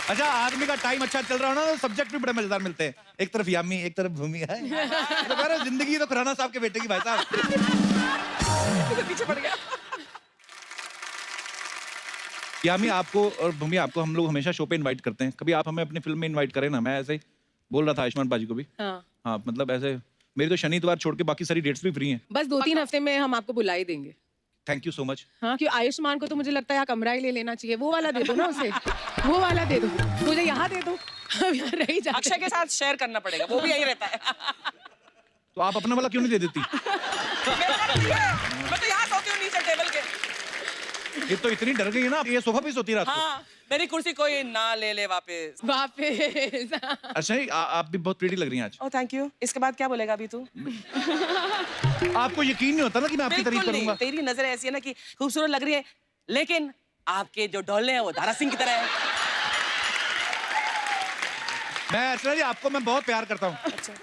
[SPEAKER 2] अच्छा, आदमी का टाइम अच्छा चल रहा हो ना तो सब्जेक्ट भी बड़े मजेदार मिलते हैं। एक तरफ यामी, एक तरफ भूमि है। तो कह रहे जिंदगी तो खुराना साहब के बेटे की भाई साहब।
[SPEAKER 3] पीछे पड़ गया।
[SPEAKER 2] यामी, आपको और भूमि आपको हम लोग हमेशा शो पे इनवाइट करते हैं, कभी आप हमें अपनी फिल्म में इनवाइट करें ना। मैं ऐसे ही बोल रहा था आयुष्मान बाजी को भी। हाँ मतलब ऐसे मेरी तो शनि इतवार छोड़ के बाकी सारी डेट्स भी फ्री हैं।
[SPEAKER 3] बस 2-3 हफ्ते में हम आपको बुला ही देंगे।
[SPEAKER 2] Thank you so much.
[SPEAKER 3] हाँ, क्यों आयुष्मान को तो मुझे लगता है कमरा ही ले लेना चाहिए। वो वाला दे दो ना उसे, वो वाला दे दो, मुझे यहाँ दे दो। हम यहाँ रही जाते।
[SPEAKER 6] अक्षय के साथ शेयर करना पड़ेगा, वो भी यही रहता है।
[SPEAKER 2] तो आप अपना वाला क्यों नहीं दे देती?
[SPEAKER 6] मैं तो यहाँ सोती हूँ नीचे टेबल के।
[SPEAKER 2] ये तो इतनी डर गई है ना, ये सोफा पीस होती है रात को।
[SPEAKER 6] हाँ, मेरी कुर्सी कोई ना ले ले वापस।
[SPEAKER 3] वापस।
[SPEAKER 2] अच्छा आप भी बहुत प्रीटी लग रही हैं आज।
[SPEAKER 6] Oh thank you. इसके बाद क्या बोलेगा अभी तू?
[SPEAKER 2] आपको यकीन नहीं होता ना कि मैं आपकी तारीफ
[SPEAKER 6] बिल्कुल नहीं,
[SPEAKER 2] करूंगा।
[SPEAKER 6] तेरी नजर ऐसी है ना कि खूबसूरत लग रही है, लेकिन आपके जो डोले हैं वो दारा सिंह की तरह है।
[SPEAKER 2] मैं अर्चना जी आपको मैं बहुत प्यार करता हूँ।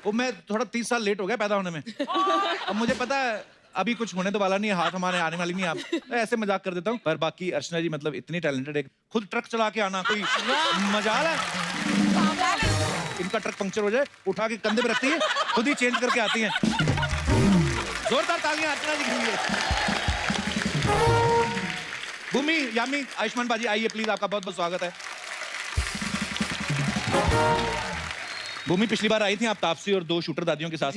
[SPEAKER 2] वो मैं थोड़ा 30 साल लेट हो गया पैदा होने में। अब मुझे पता है अभी कुछ होने तो वाला नहीं है, हाथ हमारे आने वाली नहीं है। आप ऐसे मजाक कर देता हूँ, पर बाकी अर्चना जी मतलब इतनी टैलेंटेड है। खुद ट्रक चला के आना कोई मजाल है? इनका ट्रक पंक्चर हो जाए, उठा के कंधे पे रखती है, खुद ही चेंज करके आती हैं। जोरदार तालियां अर्चना जी के लिए। भूमि, यामी, आयुष्मान बाजी आइए प्लीज, आपका बहुत बहुत स्वागत है। भूमि पिछली बार आई थी आप तापसी और 2 शूटर दादियों के साथ।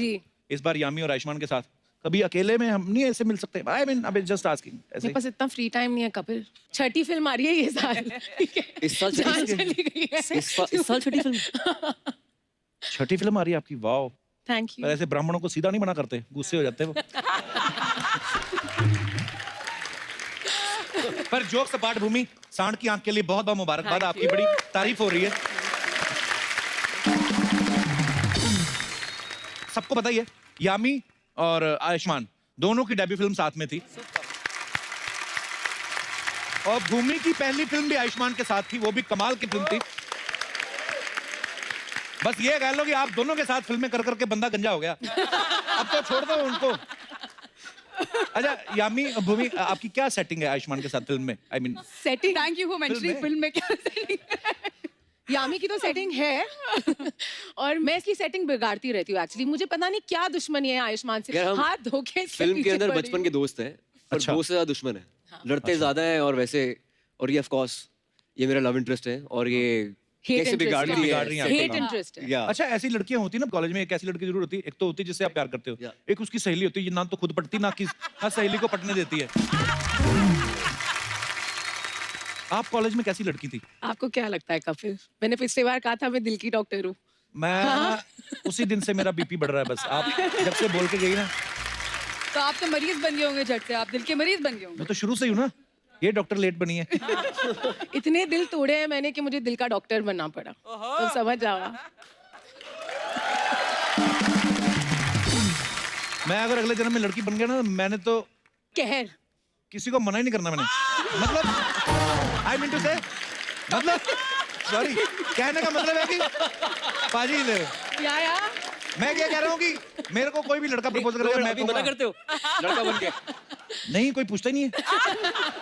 [SPEAKER 2] इस बार यामी और आयुष्मान के साथ। कभी अकेले में हम नहीं ऐसे मिल सकते? I mean I just asking.
[SPEAKER 3] मेरे पास इतना फ्री टाइम नहीं है कपिल। छठी फिल्म आ रही है ये साल।
[SPEAKER 1] इस साल छठी फिल्म।
[SPEAKER 2] छठी फिल्म आ रही है आपकी? Wow,
[SPEAKER 3] thank you.
[SPEAKER 2] पर ऐसे ब्राह्मणों को सीधा नहीं मना करते, गुस्से हो जाते हैं वो। पर जोक सपाट भूमि, सांड की आंख के लिए बहुत बहुत मुबारकबाद। आपकी बड़ी तारीफ हो रही है। सबको पता ही है यामी और आयुष्मान दोनों की डेब्यू फिल्म साथ में थी। और भूमि की पहली फिल्म भी आयुष्मान के साथ थी, वो भी कमाल की फिल्म थी। बस ये कह लो कि आप दोनों के साथ फिल्में कर करके बंदा गंजा हो गया। अब तो छोड़ दो उनको। अच्छा यामी, भूमि, आपकी क्या सेटिंग है आयुष्मान के साथ फिल्म में? I mean
[SPEAKER 4] setting. Thank you for mentioning. Film में क्या सेटिंग है?
[SPEAKER 3] यामी की तो सेटिंग है और मैं इसकी सेटिंग बिगाड़ती रहती हूँ एक्चुअली। मुझे पता नहीं क्या दुश्मनी है आयुष्मान से, हाथ धोखे से
[SPEAKER 1] फिल्म के
[SPEAKER 3] पीछे
[SPEAKER 1] अंदर
[SPEAKER 3] पड़ी
[SPEAKER 1] बचपन के दोस्त हैं, पर
[SPEAKER 2] अच्छा।
[SPEAKER 1] दोस्त से ज्यादा दुश्मन है। लड़ते ज्यादा है और वैसे, और ये ऑफ कोर्स ये मेरा लव इंटरेस्ट है और ये कैसे बिगाड़ रही है।
[SPEAKER 3] हेट इंटरेस्ट है।
[SPEAKER 2] अच्छा ऐसी लड़कियां होती है ना कॉलेज में, एक ऐसी लड़की जरूर होती है, एक तो होती है जिससे आप प्यार करते हो, एक उसकी सहेली होती है, ना तो खुद पटती ना सहेली को पटने देती है। आप कॉलेज में कैसी लड़की थी?
[SPEAKER 3] आपको क्या लगता है कपिल? मैंने पिछली बार कहा था मैं दिल की डॉक्टर हूँ।
[SPEAKER 2] मैं उसी दिन से मेरा बीपी बढ़ रहा है बस। आप जब से बोल के गई ना,
[SPEAKER 4] तो आप तो मरीज बन गए होंगे झट से, आप दिल के मरीज बन गए होंगे।
[SPEAKER 2] मैं तो शुरू से ही हूँ ना, ये डॉक्टर लेट बनी है।
[SPEAKER 3] इतने दिल तोड़े हैं मैंने कि मुझे दिल का डॉक्टर बनना पड़ा। तो समझ जाओ।
[SPEAKER 2] मैं अगर अगले जन्म में लड़की बन गया ना, मैंने तो
[SPEAKER 3] कहर
[SPEAKER 2] किसी को मना ही नहीं करना मैंने। मतलब आई मीन टू से, मतलब सॉरी, कहने का मतलब है कि पाजी ले,
[SPEAKER 3] या
[SPEAKER 2] मैं क्या कह रहा हूँ कि मेरे को कोई भी लड़का प्रपोज करेगा, मैं
[SPEAKER 1] अभी मना करते हो लड़का बन के?
[SPEAKER 2] नहीं, कोई पूछता ही नहीं है।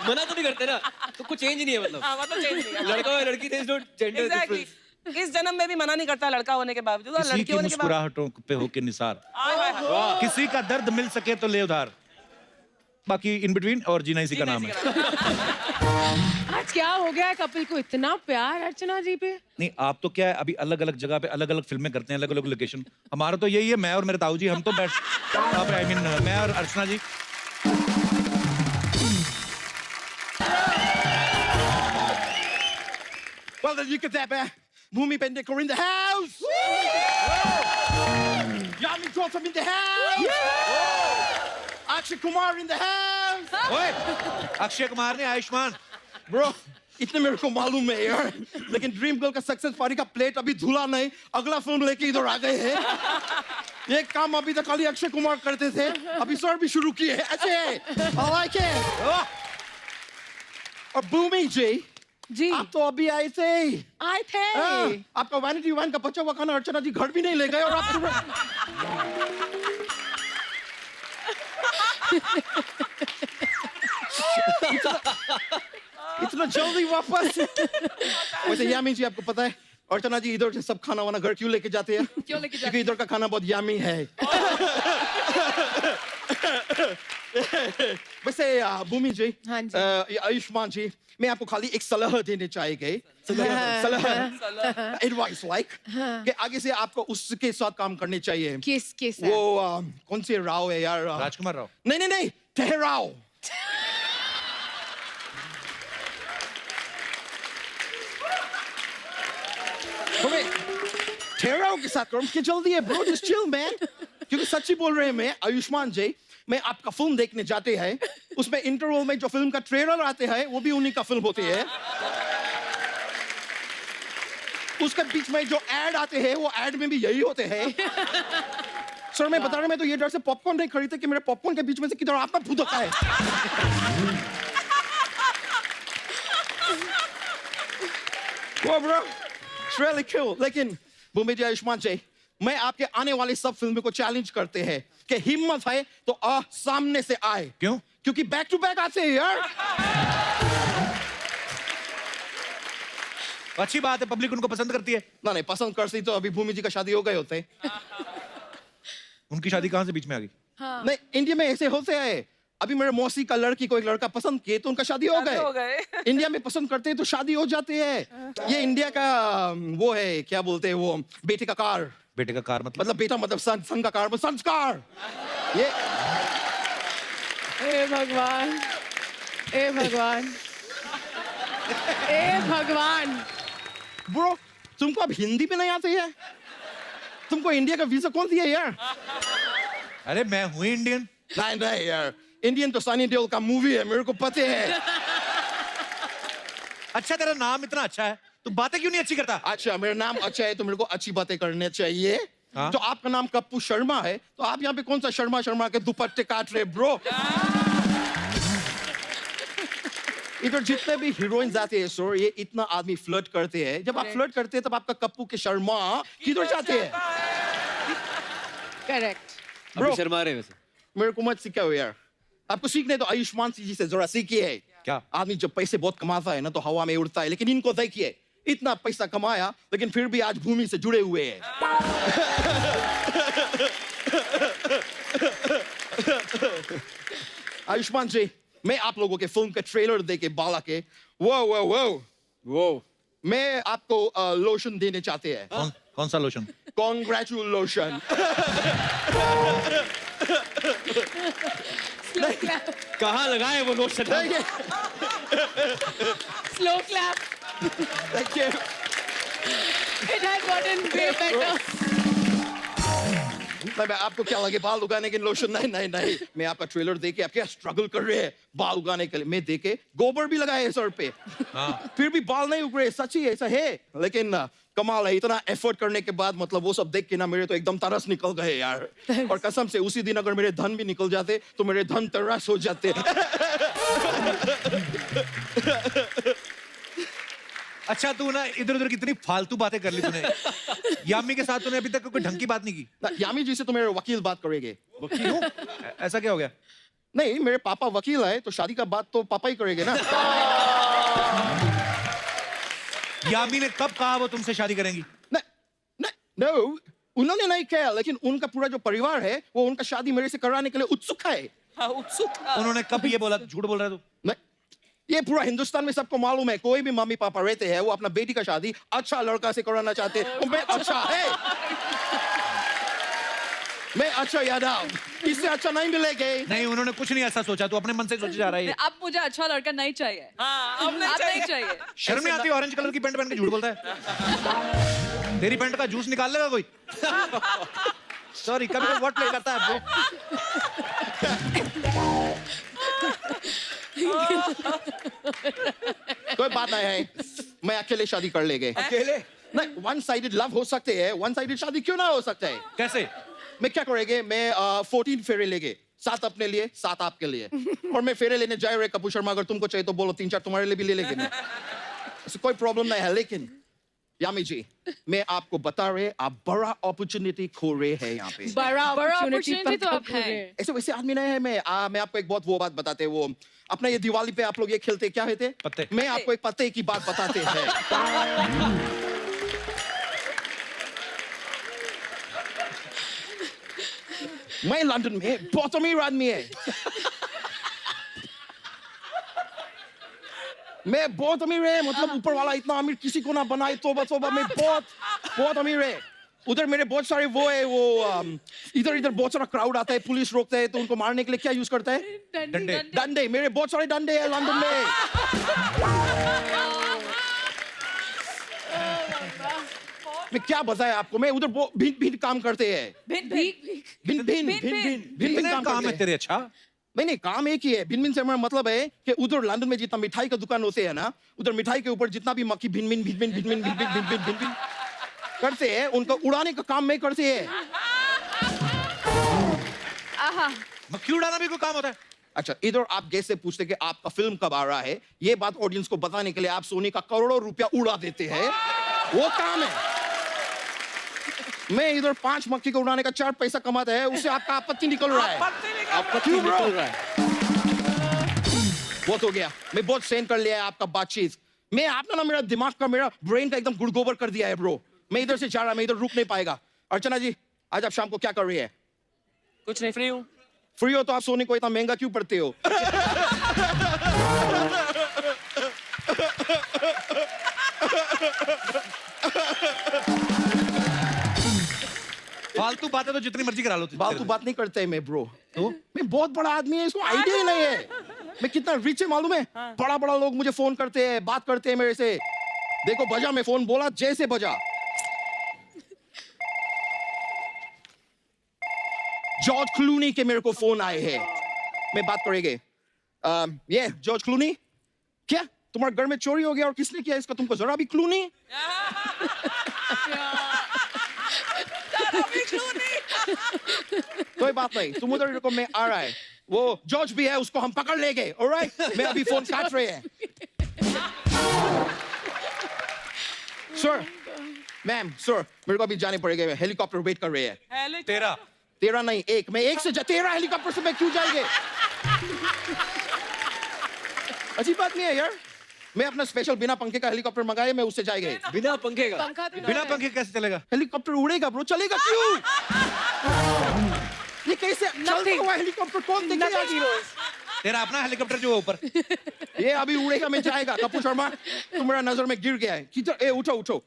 [SPEAKER 1] मना तो नहीं करते ना, तो कुछ चेंज ही नहीं है मतलब।
[SPEAKER 6] हाँ, मतलब change नहीं है।
[SPEAKER 1] लड़का और लड़की थे, जेंडर
[SPEAKER 6] Exactly.
[SPEAKER 1] डिफरेंस।
[SPEAKER 6] इस जन्म में भी मना नहीं करता लड़का होने के बावजूद और
[SPEAKER 2] किसी
[SPEAKER 6] लड़की
[SPEAKER 2] की
[SPEAKER 6] होने के बावजूद।
[SPEAKER 2] मुस्कुराहटों पे होके निसार,
[SPEAKER 6] हाय, हाय, हाय।
[SPEAKER 2] किसी का दर्द मिल सके तो ले उधार, बाकी इन बिटवीन और जीना इसी का नाम है।
[SPEAKER 3] आज क्या हो गया है कपिल को, इतना प्यार अर्चना जी पे?
[SPEAKER 2] नहीं, आप तो क्या है, अभी अलग अलग जगह पे अलग अलग फिल्में करते हैं, अलग अलग लोकेशन। हमारा तो यही है, मैं और मेरे ताऊ जी, हम तो बैठ आई मीन मैं और अर्चना जी।
[SPEAKER 11] Well, then you get that back. Bhumi Pendekar in the house. Yami Gautam in the house. Akshay Kumar in the house.
[SPEAKER 2] ओए, अक्षय कुमार ने आयुष्मान।
[SPEAKER 11] Bro, इतने मेरे को मालूम है यार, लेकिन ड्रीम गर्ल का सक्सेस पार्टी का प्लेट अभी धुला नहीं, अगला फिल्म लेके इधर आ गए हैं। ये काम अभी तक खाली अक्षय कुमार करते थे, अभी सर भी शुरू किए हैं। अच्छे, I like it. और भूमि जी, आप तो अभी आए थे।
[SPEAKER 3] आए थे।
[SPEAKER 11] आपका वैनिटी वैन का बचा हुआ खाना अर्चना जी घर भी नहीं ले गए और आप इतना जल्दी वापस। वैसे यामी जी, आपको पता है अर्चना जी इधर से सब खाना वाना घर क्यों लेके जाते हैं?
[SPEAKER 4] क्यों लेके
[SPEAKER 11] क्योंकि इधर का खाना बहुत यामी है। वैसे भूमि जी,
[SPEAKER 3] हाँ जी।
[SPEAKER 11] आयुष्मान जी, मैं आपको खाली एक सलाह देने चाहिए। सलाह एडवाइस लाइक कि आगे से आपको उसके साथ काम करने चाहिए।
[SPEAKER 3] किसके साथ?
[SPEAKER 11] वो कौन से राव है यार?
[SPEAKER 2] राजकुमार राव।
[SPEAKER 11] नहीं, ठहराओ। ठहराओ के साथ करो कि जल्दी है ब्रो, जस्ट चिल मैन। क्योंकि सच्ची बोल रहे हैं मैं, आयुष्मान जी, मैं आपका फिल्म देखने जाते हैं, उसमें इंटरवल में जो फिल्म का ट्रेलर आते हैं वो भी उन्हीं का फिल्म होती है। उसके बीच में जो एड आते हैं वो एड में भी यही होते हैं। सर मैं बता रहा हूं, मैं तो ये डर से पॉपकॉर्न नहीं खरीदते कि मेरे पॉपकॉर्न के बीच में से किधर आपका फूदका है। वो ब्रो, इट्स रियली कूल। लेकिन भूमि जी, आयुष्मान जी, मैं आपके आने वाले सब फिल्मों को चैलेंज करते हैं कि हिम्मत है तो सामने से आए।
[SPEAKER 2] क्यों?
[SPEAKER 11] क्योंकि बैक टू बैक आते हैं यार।
[SPEAKER 2] अच्छी बात है, पब्लिक उनको पसंद करती है।
[SPEAKER 11] ना नहीं, पसंद करती तो अभी भूमि जी का शादी हो गए होते।
[SPEAKER 2] उनकी शादी कहाँ से बीच में आ गई?
[SPEAKER 11] नहीं, इंडिया में ऐसे होते हैं। अभी मेरे मौसी का लड़की को एक लड़का पसंद किए तो उनका शादी हो गए। इंडिया में पसंद करते हैं तो शादी हो जाती है। ये इंडिया का वो है, क्या बोलते हैं वो, बेटे का कार।
[SPEAKER 2] बेटे का कार मतलब
[SPEAKER 11] बेटा मतलब सन का कार, संस्कार। ये
[SPEAKER 3] ए भगवान, ए भगवान, ए भगवान।
[SPEAKER 11] ब्रो, तुमको अब हिंदी पे नहीं आती है? तुमको इंडिया का वीजा कौन दिया यार?
[SPEAKER 2] अरे मैं हूँ इंडियन।
[SPEAKER 11] नहीं यार, इंडियन तो सनी देओल का मूवी है, मेरे को पता है।
[SPEAKER 2] अच्छा, तेरा नाम इतना अच्छा है, तू बातें क्यों नहीं अच्छी करता?
[SPEAKER 11] अच्छा, मेरा नाम अच्छा है तो मेरे को अच्छी बातें करने चाहिए।
[SPEAKER 2] हाँ?
[SPEAKER 11] तो आपका नाम कप्पू शर्मा है, तो आप यहाँ पे कौन सा शर्मा के दुपट्टे काट रहे ब्रो? इधर जितने भी हीरोइंस आते हैं सर, ये इतना आदमी फ्लर्ट करते हैं। जब आप फ्लर्ट करते हैं तब आपका कप्पू के शर्मा किधर जाते हैं?
[SPEAKER 3] करेक्ट।
[SPEAKER 1] अभी शर्मा रहे वैसे।
[SPEAKER 11] मेरे को मत सिखाओ यार, आपको सीखने तो आयुष्मान जी से जरा सीखिए।
[SPEAKER 2] क्या?
[SPEAKER 11] आदमी जब पैसे बहुत कमाता है ना तो हवा में उड़ता है, लेकिन इनको देखिए, इतना पैसा कमाया लेकिन फिर भी आज भूमि से जुड़े हुए हैं। आयुष्मान जी, मैं आप लोगों के फिल्म के ट्रेलर देके बाला के वो मैं आपको लोशन देने चाहते हैं।
[SPEAKER 2] कौन सा लोशन?
[SPEAKER 11] कॉन्ग्रेचुलेशन।
[SPEAKER 1] कहाँ लगाए वो lotion?
[SPEAKER 3] Slow clap.
[SPEAKER 11] Thank you.
[SPEAKER 3] It has gotten way better.
[SPEAKER 11] मैं आपको क्या लगे बाल उगाने के लोशन? नहीं नहीं नहीं, मैं आपका ट्रेलर देख के आप क्या स्ट्रगल कर रहे हैं बाल उगाने के लिए, मैं देख के गोबर भी लगाए सर पे, फिर भी बाल नहीं उग रहे। सच ही ऐसा है, लेकिन कमाल है, इतना एफर्ट करने के बाद मतलब वो सब देख के ना मेरे तो एकदम तरस निकल गए यार। और कसम से उसी दिन अगर मेरे धन भी निकल जाते तो मेरे धन तरस हो जाते।
[SPEAKER 2] अच्छा तू ना इधर उधर कितनी फालतू बातें कर ली तूने। यामी के साथ तूने अभी तक कोई ढंग की बात नहीं की।
[SPEAKER 11] ना, यामी जी से तो मेरे वकील बात करेंगे।
[SPEAKER 2] वकील हो? ऐसा क्या हो गया?
[SPEAKER 11] नहीं, मेरे पापा वकील है तो शादी का बात तो पापा ही करेंगे ना।
[SPEAKER 2] यामी ने कब कहा वो तुमसे शादी करेंगी?
[SPEAKER 11] नो, उन्होंने नहीं कहा, लेकिन उनका पूरा जो परिवार है वो उनका शादी मेरे से कराने के लिए उत्सुक है।
[SPEAKER 6] हाँ, उत्सुक।
[SPEAKER 2] उन्होंने कब ये बोला? झूठ बोल रहा है तू।
[SPEAKER 11] नहीं, ये पूरा हिंदुस्तान में सबको मालूम है, कोई भी मम्मी पापा रहते हैं वो अपना बेटी का शादी अच्छा लड़का से कराना चाहते हैं। मैं अच्छा है, मैं अच्छा यादव, इससे अच्छा नहीं मिलेगा।
[SPEAKER 2] नहीं, उन्होंने कुछ नहीं ऐसा सोचा, तू अपने मन से सोचे जा रहा है।
[SPEAKER 4] अब मुझे अच्छा लड़का नहीं चाहिए।
[SPEAKER 6] हाँ, अब
[SPEAKER 4] नहीं चाहिए।
[SPEAKER 2] शर्म नहीं आती? ऑरेंज कलर की पैंट पहन के झूठ बोलता है। तेरी पैंट का जूस निकाल लेगा कोई? सॉरी, कभी कोई वर्ड प्ले करता है आपको?
[SPEAKER 11] कोई बात नहीं है, मैं अकेले शादी कर लेंगे।
[SPEAKER 2] अकेले?
[SPEAKER 11] नहीं, वन साइडेड लव हो सकते हैं, वन साइडेड शादी क्यों ना हो सकता है?
[SPEAKER 2] कैसे?
[SPEAKER 11] मैं क्या करेंगे, मैं 14 फेरे लेंगे, 7 अपने लिए 7 आपके लिए, और मैं फेरे लेने जा रहे कपूर शर्मा, अगर तुमको चाहिए तो बोलो, 3-4 तुम्हारे लिए भी ले लेंगे। ऐसे कोई प्रॉब्लम नहीं है। लेकिन यामी जी, मैं आपको बता रहे, आप बड़ा अपॉर्चुनिटी खो रहे हैं यहाँ पे।
[SPEAKER 3] बड़ा
[SPEAKER 4] opportunity
[SPEAKER 3] अपॉर्चुनिटी
[SPEAKER 4] तो आप है।
[SPEAKER 11] ऐसे वैसे आदमी नहीं है मैं। आपको एक बहुत वो बात बताते हैं, वो अपना ये दिवाली पे आप लोग ये खेलते क्या होते?
[SPEAKER 2] पत्ते।
[SPEAKER 11] मैं आपको एक पत्ते की बात बताते हैं। मैं लंदन में बहुत अमीर आदमी है। मैं बहुत अमीर है, मतलब ऊपर वाला इतना अमीर किसी को ना बनाए। तोबा तोबा, मैं बहुत अमीर है। उधर मेरे बहुत सारे वो है, वो इधर इधर बहुत सारा क्राउड आता है, पुलिस रोकते हैं तो उनको मारने के लिए क्या यूज करता है?
[SPEAKER 2] डंडे।
[SPEAKER 11] डंडे। मेरे बहुत सारे डंडे हैं लंदन में। मैं क्या बताया आपको, मैं उधर भिन्न भिन्न काम करते हैं। भिन्न
[SPEAKER 2] काम है तेरे। अच्छा,
[SPEAKER 11] नहीं, काम एक ही है। भिन्न भिन्न से हमारा मतलब है कि उधर लंदन में जितना मिठाई का दुकान होते हैं ना, उधर मिठाई के ऊपर जितना भी मक्खी भिन्न भिन्न करते हैं, उनको उड़ाने का काम मैं करते हैं।
[SPEAKER 2] मक्खी उड़ाना भी कोई काम होता है?
[SPEAKER 11] अच्छा, इधर आप गेस्ट से पूछते कि आपका फिल्म कब आ रहा है, ये बात ऑडियंस को बताने के लिए आप सोनी का करोड़ों रुपया उड़ा देते हैं, वो काम है। मैं इधर 5 मक्खी को उड़ाने का 4 पैसा कमाता है, उससे आपका आपत्ति निकल रहा है। आपत्ति निकल रहा है। बहुत हो गया, मैं बहुत सेंड कर लिया है आपका बातचीत। मैं आपने ना मेरा दिमाग का, मेरा ब्रेन का एकदम गुड़गोबर कर दिया है ब्रो। मैं इधर से जा रहा, मैं इधर रुक नहीं पाएगा। अर्चना जी, आज आप शाम को क्या कर रही है?
[SPEAKER 6] कुछ नहीं, फ्री हूँ।
[SPEAKER 11] फ्री हो तो आप सोनी को इतना महंगा क्यों पड़ते हो?
[SPEAKER 2] फालतू बातें तो जितनी मर्जी करा लो।
[SPEAKER 11] फालतू बात नहीं करते हैं मैं ब्रो। तो मैं बहुत बड़ा आदमी है, इसको आइडिया ही नहीं है मैं कितना रिच है मालूम है। बड़ा बड़ा लोग मुझे फोन करते हैं, बात करते हैं मेरे से। देखो बजा, मैं फोन बोला जैसे बजा। जॉर्ज क्लूनी के मेरे को फोन आए हैं, मैं बात करेंगे। ये जॉर्ज क्लूनी, क्या तुम्हारे घर में चोरी हो गया और किसने किया इसका तुमको जरा भी क्लू नहीं? कोई बात नहीं, तुम उधर रुको, मैं आ रहा है। वो जॉर्ज भी है, उसको हम पकड़ लेंगे। ऑलराइट, मैं अभी फोन काट रहे हैं। सर, मैम, सर, मेरे को अभी जाने पड़ेगा, हेलीकॉप्टर वेट कर रहे हैं। तेरा नहीं, एक, मैं एक से 13 हेलीकॉप्टर से मैं क्यों जाएंगे? अजीब बात नहीं है यार। मैं अपना स्पेशल बिना पंखे का हेलीकॉप्टर मंगाया, मैं उससे जाएंगे।
[SPEAKER 1] बिना पंखे का?
[SPEAKER 2] बिना पंखे कैसे चलेगा?
[SPEAKER 11] हेलीकॉप्टर उड़ेगा ब्रो, चलेगा क्यों? ये कैसे चलता हुआ हेलीकॉप्टर कौन देखेगा?
[SPEAKER 2] तेरा अपना हेलीकॉप्टर जो है ऊपर,
[SPEAKER 11] ये अभी उड़ेगा, मैं जाएगा। कपूर शर्मा, तुम मेरा नजर में गिर गया है। किधर? ए उठो उठो,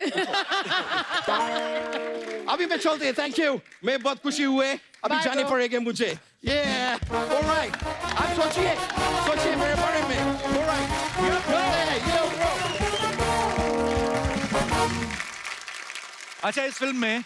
[SPEAKER 11] अभी मैं चलते हैं। थैंक यू, मैं बहुत खुशी हुए। अभी जाने पड़ेंगे मुझे। ये ऑलराइट, आप सोचिए मेरे बारे में। ऑलराइट,
[SPEAKER 2] अच्छा इस फिल्म में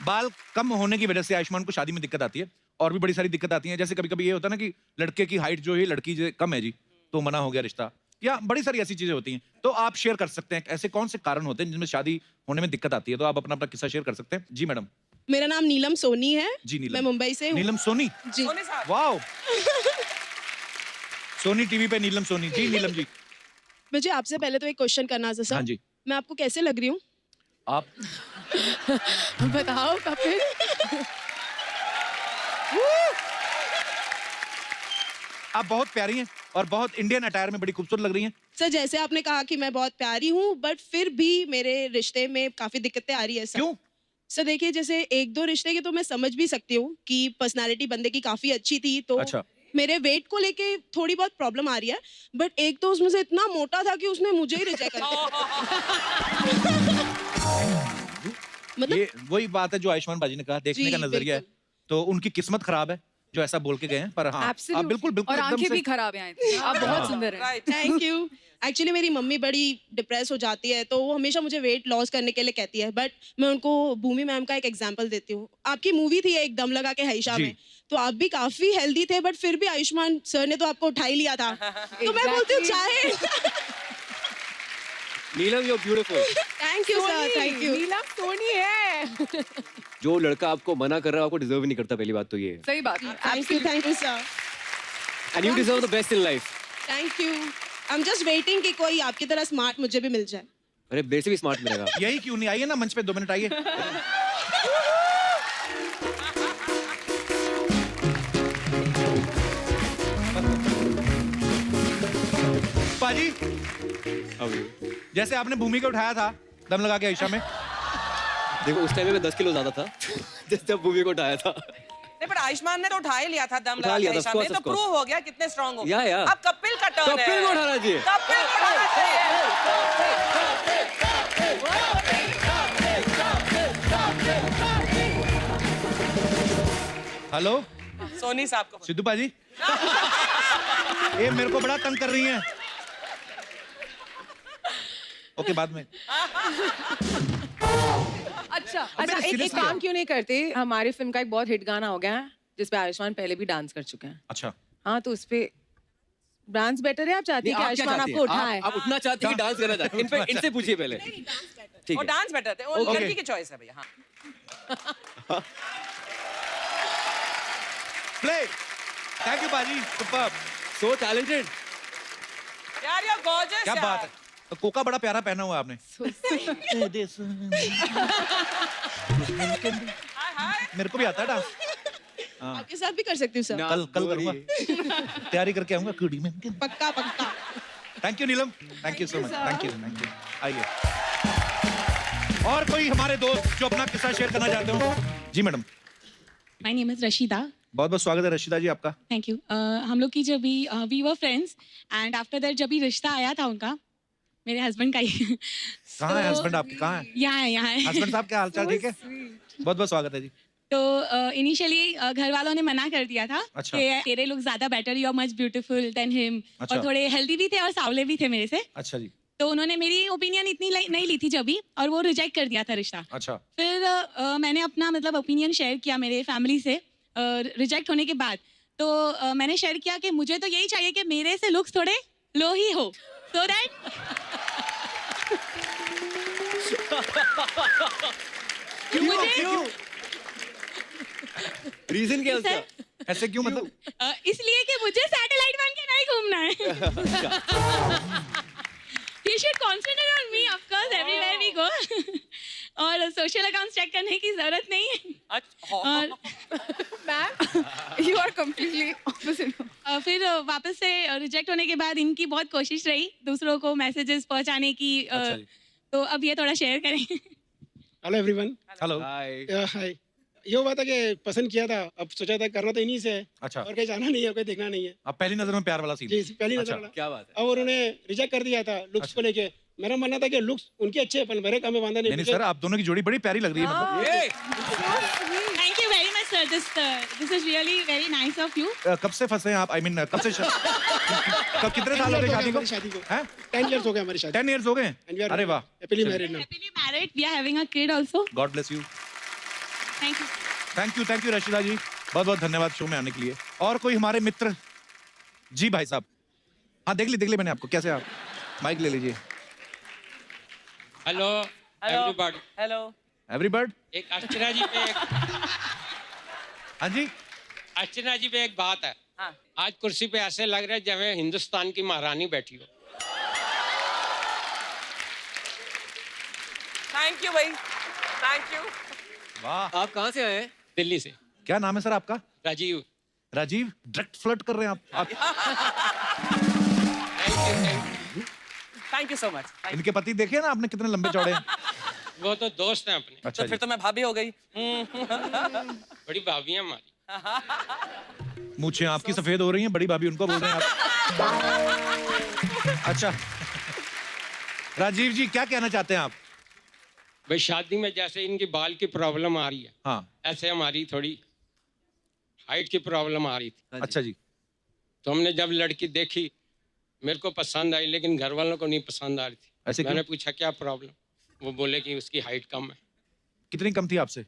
[SPEAKER 2] बाल कम होने की वजह से आयुष्मान को शादी में दिक्कत आती है और भी बड़ी सारी दिक्कत आती है। जैसे कभी कभी ये होता है ना कि लड़के की हाइट जो है लड़की जो कम है जी, तो मना हो गया रिश्ता, या बड़ी सारी ऐसी चीजें होती हैं। तो आप शेयर कर सकते हैं ऐसे कौन से कारण होते हैं जिनमें शादी होने में दिक्कत आती है, तो आप अपना अपना किस्सा शेयर कर सकते हैं। जी मैडम।
[SPEAKER 12] मेरा नाम नीलम सोनी है।
[SPEAKER 2] जी नीलम।
[SPEAKER 12] मैं मुंबई से हूँ।
[SPEAKER 2] नीलम सोनी।
[SPEAKER 12] जी।
[SPEAKER 2] वाओ। सोनी टीवी पे नीलम सोनी। जी नीलम जी।
[SPEAKER 12] मुझे आपसे पहले तो एक क्वेश्चन करना था सर।
[SPEAKER 2] हाँ जी।
[SPEAKER 12] मैं आपको कैसे लग रही हूँ?
[SPEAKER 2] आप
[SPEAKER 3] बताओ कपिल।
[SPEAKER 2] आप बहुत प्यारी हैं और बहुत इंडियन अटायर में बड़ी खूबसूरत लग रही हैं।
[SPEAKER 12] सर जैसे आपने कहा कि मैं बहुत प्यारी हूँ, बट फिर भी मेरे रिश्ते में काफी दिक्कतें आ रही है सर।
[SPEAKER 2] क्यों?
[SPEAKER 12] सर देखिए, जैसे एक दो रिश्ते की तो मैं समझ भी सकती हूँ कि पर्सनालिटी बंदे की काफी अच्छी थी, तो
[SPEAKER 2] अच्छा।
[SPEAKER 12] मेरे वेट को लेके थोड़ी बहुत प्रॉब्लम आ रही है, बट एक तो उसमें से इतना मोटा था कि उसने मुझे ही रिजेक्ट कर दिया।
[SPEAKER 2] ये वही बात है जो आयुष्मान बाजी ने कहा, देखने का नजरिया है। तो उनकी किस्मत खराब है जो ऐसा बोल के गए हैं, पर हाँ आप बिल्कुल बिल्कुल
[SPEAKER 4] और
[SPEAKER 2] एकदम
[SPEAKER 4] आंखें
[SPEAKER 2] से
[SPEAKER 4] भी खराब हैं। आप बहुत सुंदर हैं।
[SPEAKER 12] Thank you. एक्चुअली मेरी मम्मी बड़ी डिप्रेस हो जाती है, तो वो हमेशा मुझे वेट लॉस करने के लिए कहती है, बट मैं उनको भूमि मैम का एक एग्जांपल देती हूँ। आपकी मूवी थी एक दम लगा के हईशा में, तो आप भी काफी हेल्दी थे, बट फिर भी आयुष्मान सर ने तो आपको उठा ही लिया था। तो मैं बोलती हूँ चाहे
[SPEAKER 1] Neelam you beautiful.
[SPEAKER 12] Thank you sir, thank you.
[SPEAKER 3] Neelam Soni है।
[SPEAKER 1] जो लड़का आपको मना कर रहा है आपको डिजर्व ही नहीं करता, पहली बात तो ये है।
[SPEAKER 4] सही बात है।
[SPEAKER 12] Thank you sir.
[SPEAKER 1] And you deserve the best in life.
[SPEAKER 12] Thank you. I am just waiting कि कोई आपकी तरह स्मार्ट मुझे भी मिल जाए।
[SPEAKER 1] अरे मेरे से भी स्मार्ट मिलेगा।
[SPEAKER 2] यही क्यों नहीं, आइए ना मंच पे 2 मिनट आइए। पाजी जैसे आपने भूमि को उठाया था दम लगा के आयशा में,
[SPEAKER 1] देखो उस टाइम में मैं 10 किलो ज्यादा था जब भूमि को उठाया था।
[SPEAKER 6] नहीं पर आयुष्मान ने तो उठा ही लिया था दम
[SPEAKER 1] उठा
[SPEAKER 6] लगा
[SPEAKER 1] लिया
[SPEAKER 6] के
[SPEAKER 1] था,
[SPEAKER 6] आयुष्मान
[SPEAKER 1] of
[SPEAKER 6] ने,
[SPEAKER 1] course,
[SPEAKER 6] तो
[SPEAKER 1] of course.
[SPEAKER 6] प्रूव हो गया कितने स्ट्रांग हो।
[SPEAKER 1] या
[SPEAKER 6] अब कपिल का टर्न है।
[SPEAKER 1] कपिल को उठाना चाहिए।
[SPEAKER 6] कपिल को उठाना चाहिए।
[SPEAKER 2] हेलो
[SPEAKER 6] सोनी साहब को।
[SPEAKER 2] सिद्धू पाजी, ये मेरे को बड़ा तंग कर रही हैं। ओके बाद में।
[SPEAKER 3] अच्छा एक काम क्यों नहीं करते, हमारी फिल्म का एक बहुत हिट गाना हो गया है जिसपे आयुष्मान पहले भी डांस कर चुके हैं।
[SPEAKER 2] अच्छा
[SPEAKER 3] हाँ, तो उसपे डांस बेटर है। आप चाहती हैं कि आयुष्मान आपको उठाए?
[SPEAKER 1] आप उठना चाहते हैं कि डांस करना चाहते हैं? इनसे पूछिए पहले। ठीक
[SPEAKER 6] और
[SPEAKER 1] है।
[SPEAKER 6] डांस बेटर थे, वो
[SPEAKER 2] Okay.
[SPEAKER 6] लड़की की चॉइस है भैया। हाँ।
[SPEAKER 2] प्ले। थैंक यू पाजी, सुपर्ब,
[SPEAKER 1] सो टैलेंटेड।
[SPEAKER 6] यार ये गॉर्जियस।
[SPEAKER 2] क्या बात है। तो कोका बड़ा प्यारा पहना हुआ है आपने। मेरे को भी आता है डांस।
[SPEAKER 12] आपके साथ भी कर सकती हूँ सर।
[SPEAKER 2] कल करूंगा, तैयारी करके आऊंगा कुड़ी में।
[SPEAKER 12] पक्का पक्का।
[SPEAKER 2] Thank you Neelam, thank you so much, thank you. आइए और कोई हमारे दोस्त जो अपना किस्सा शेयर करना चाहते हो। जी madam.
[SPEAKER 7] My name is Rashida.
[SPEAKER 2] बहुत बहुत स्वागत है रशीदा जी आपका।
[SPEAKER 7] Thank you. हम लोग की जब भी we were friends and after that जब भी रिश्ता आया था उनका, मेरे हस्बैंड का ही।
[SPEAKER 2] कहाँ है हस्बैंड आपके, कहाँ है?
[SPEAKER 7] यहाँ है।
[SPEAKER 2] हस्बैंड साहब क्या हालचाल, ठीक है? बहुत बहुत स्वागत है जी।
[SPEAKER 7] तो इनिशियली घर वालों ने मना कर दिया था
[SPEAKER 2] अच्छा।
[SPEAKER 7] कि तेरे लोग ज्यादा better, you are much beautiful than him,
[SPEAKER 2] अच्छा।
[SPEAKER 7] और थोड़े हेल्दी भी थे और सावले भी थे मेरे से।
[SPEAKER 2] अच्छा जी।
[SPEAKER 7] तो उन्होंने मेरी ओपिनियन इतनी नहीं ली थी जब भी, और वो रिजेक्ट कर दिया था रिश्ता।
[SPEAKER 2] अच्छा।
[SPEAKER 7] फिर मैंने अपना मतलब ओपिनियन शेयर किया मेरे फैमिली से रिजेक्ट होने के बाद। तो मैंने शेयर किया कि मुझे तो यही चाहिए कि मेरे से लुक्स थोड़े लो ही हो, सो दैट
[SPEAKER 1] रीजन क्या है उसका?
[SPEAKER 2] ऐसे क्यों मतलब?
[SPEAKER 7] इसलिए कि मुझे सैटेलाइट बन के नहीं घूमना है। You should concentrate on me, of course, everywhere we go. और सोशल अकाउंट चेक करने की जरूरत नहीं है। और
[SPEAKER 4] ma'am you are completely opposite.
[SPEAKER 7] फिर वापस से रिजेक्ट होने के बाद इनकी बहुत कोशिश रही दूसरों को मैसेजेस पहुंचाने की। तो अब ये थोड़ा शेयर करें।
[SPEAKER 13] Hello everyone.
[SPEAKER 2] हेलो।
[SPEAKER 13] हाय। ये हुआ था कि पसंद किया था, अब सोचा था करना तो इन्हीं से है।
[SPEAKER 2] अच्छा।
[SPEAKER 13] और कहीं जाना नहीं है, कोई देखना नहीं है।
[SPEAKER 2] अब पहली नजर में प्यार वाला सीन।
[SPEAKER 13] जी पहली नजर
[SPEAKER 2] अच्छा,
[SPEAKER 13] वाला।
[SPEAKER 1] क्या बात है।
[SPEAKER 13] अब उन्होंने रिजेक्ट कर दिया था लुक्स को लेके। मेरा मानना था कि लुक्स उनके अच्छे हैं पर मेरे काम में बांधा नहीं।
[SPEAKER 2] नहीं सर, आप दोनों की जोड़ी बड़ी प्यारी लग रही है मतलब।
[SPEAKER 7] Thank you very much sir, this is really very nice of you.
[SPEAKER 2] कब से फंसे हैं आप? आई मीन कब से कब कितने साल हो गए शादी को?
[SPEAKER 13] शादी को
[SPEAKER 2] हैं?
[SPEAKER 13] 10 इयर्स हो गए हमारी शादी।
[SPEAKER 2] 10 इयर्स हो गए? अरे वाह।
[SPEAKER 13] Happily married now.
[SPEAKER 7] Happily married, we are having a kid also.
[SPEAKER 2] God bless you. Thank you Rashida ji, बहुत बहुत धन्यवाद शो में आने के लिए। और कोई हमारे मित्र? जी भाई साहब। हाँ देख ली मैंने आपको। कैसे आप? माइक ले लीजिए।
[SPEAKER 14] Hello everybody.
[SPEAKER 6] Hello
[SPEAKER 2] everybody.
[SPEAKER 14] एक अर्चना जी पे
[SPEAKER 2] हाँ जी,
[SPEAKER 14] अर्चना जी पे एक बात है।
[SPEAKER 6] हाँ।
[SPEAKER 14] आज कुर्सी पे ऐसे लग रहा है जैसे हिंदुस्तान की महारानी बैठी हो।
[SPEAKER 6] थैंक यू भाई, थैंक यू।
[SPEAKER 2] वाह।
[SPEAKER 1] आप कहाँ से आए हैं?
[SPEAKER 14] दिल्ली से।
[SPEAKER 2] क्या नाम है सर आपका?
[SPEAKER 14] राजीव।
[SPEAKER 2] राजीव, डायरेक्ट फ्लर्ट कर रहे हैं आप।
[SPEAKER 6] Thank you so much.
[SPEAKER 2] इनके पति देखे ना आपने कितने लंबे चौड़े हैं?
[SPEAKER 14] वो तो दोस्त हैं अपने।
[SPEAKER 2] अच्छा
[SPEAKER 6] तो फिर तो मैं भाभी हो गई।
[SPEAKER 14] बड़ी भाभी है हमारी।
[SPEAKER 2] मूछें आपकी सफेद हो रही हैं, बड़ी भाभी उनको बोल रहे हैं आप। अच्छा राजीव जी, क्या कहना चाहते हैं आप?
[SPEAKER 14] भाई शादी में जैसे इनकी बाल की प्रॉब्लम आ रही है,
[SPEAKER 2] हाँ,
[SPEAKER 14] ऐसे हमारी थोड़ी हाइट की प्रॉब्लम आ रही थी।
[SPEAKER 2] अच्छा जी।
[SPEAKER 14] तो हमने जब लड़की देखी मेरे को पसंद आई, लेकिन घर वालों को नहीं पसंद आ रही थी।
[SPEAKER 2] ऐसे
[SPEAKER 14] मैंने
[SPEAKER 2] क्यों?
[SPEAKER 14] पूछा क्या प्रॉब्लम, वो बोले कि उसकी हाइट कम है।
[SPEAKER 2] कितनी कम थी आपसे?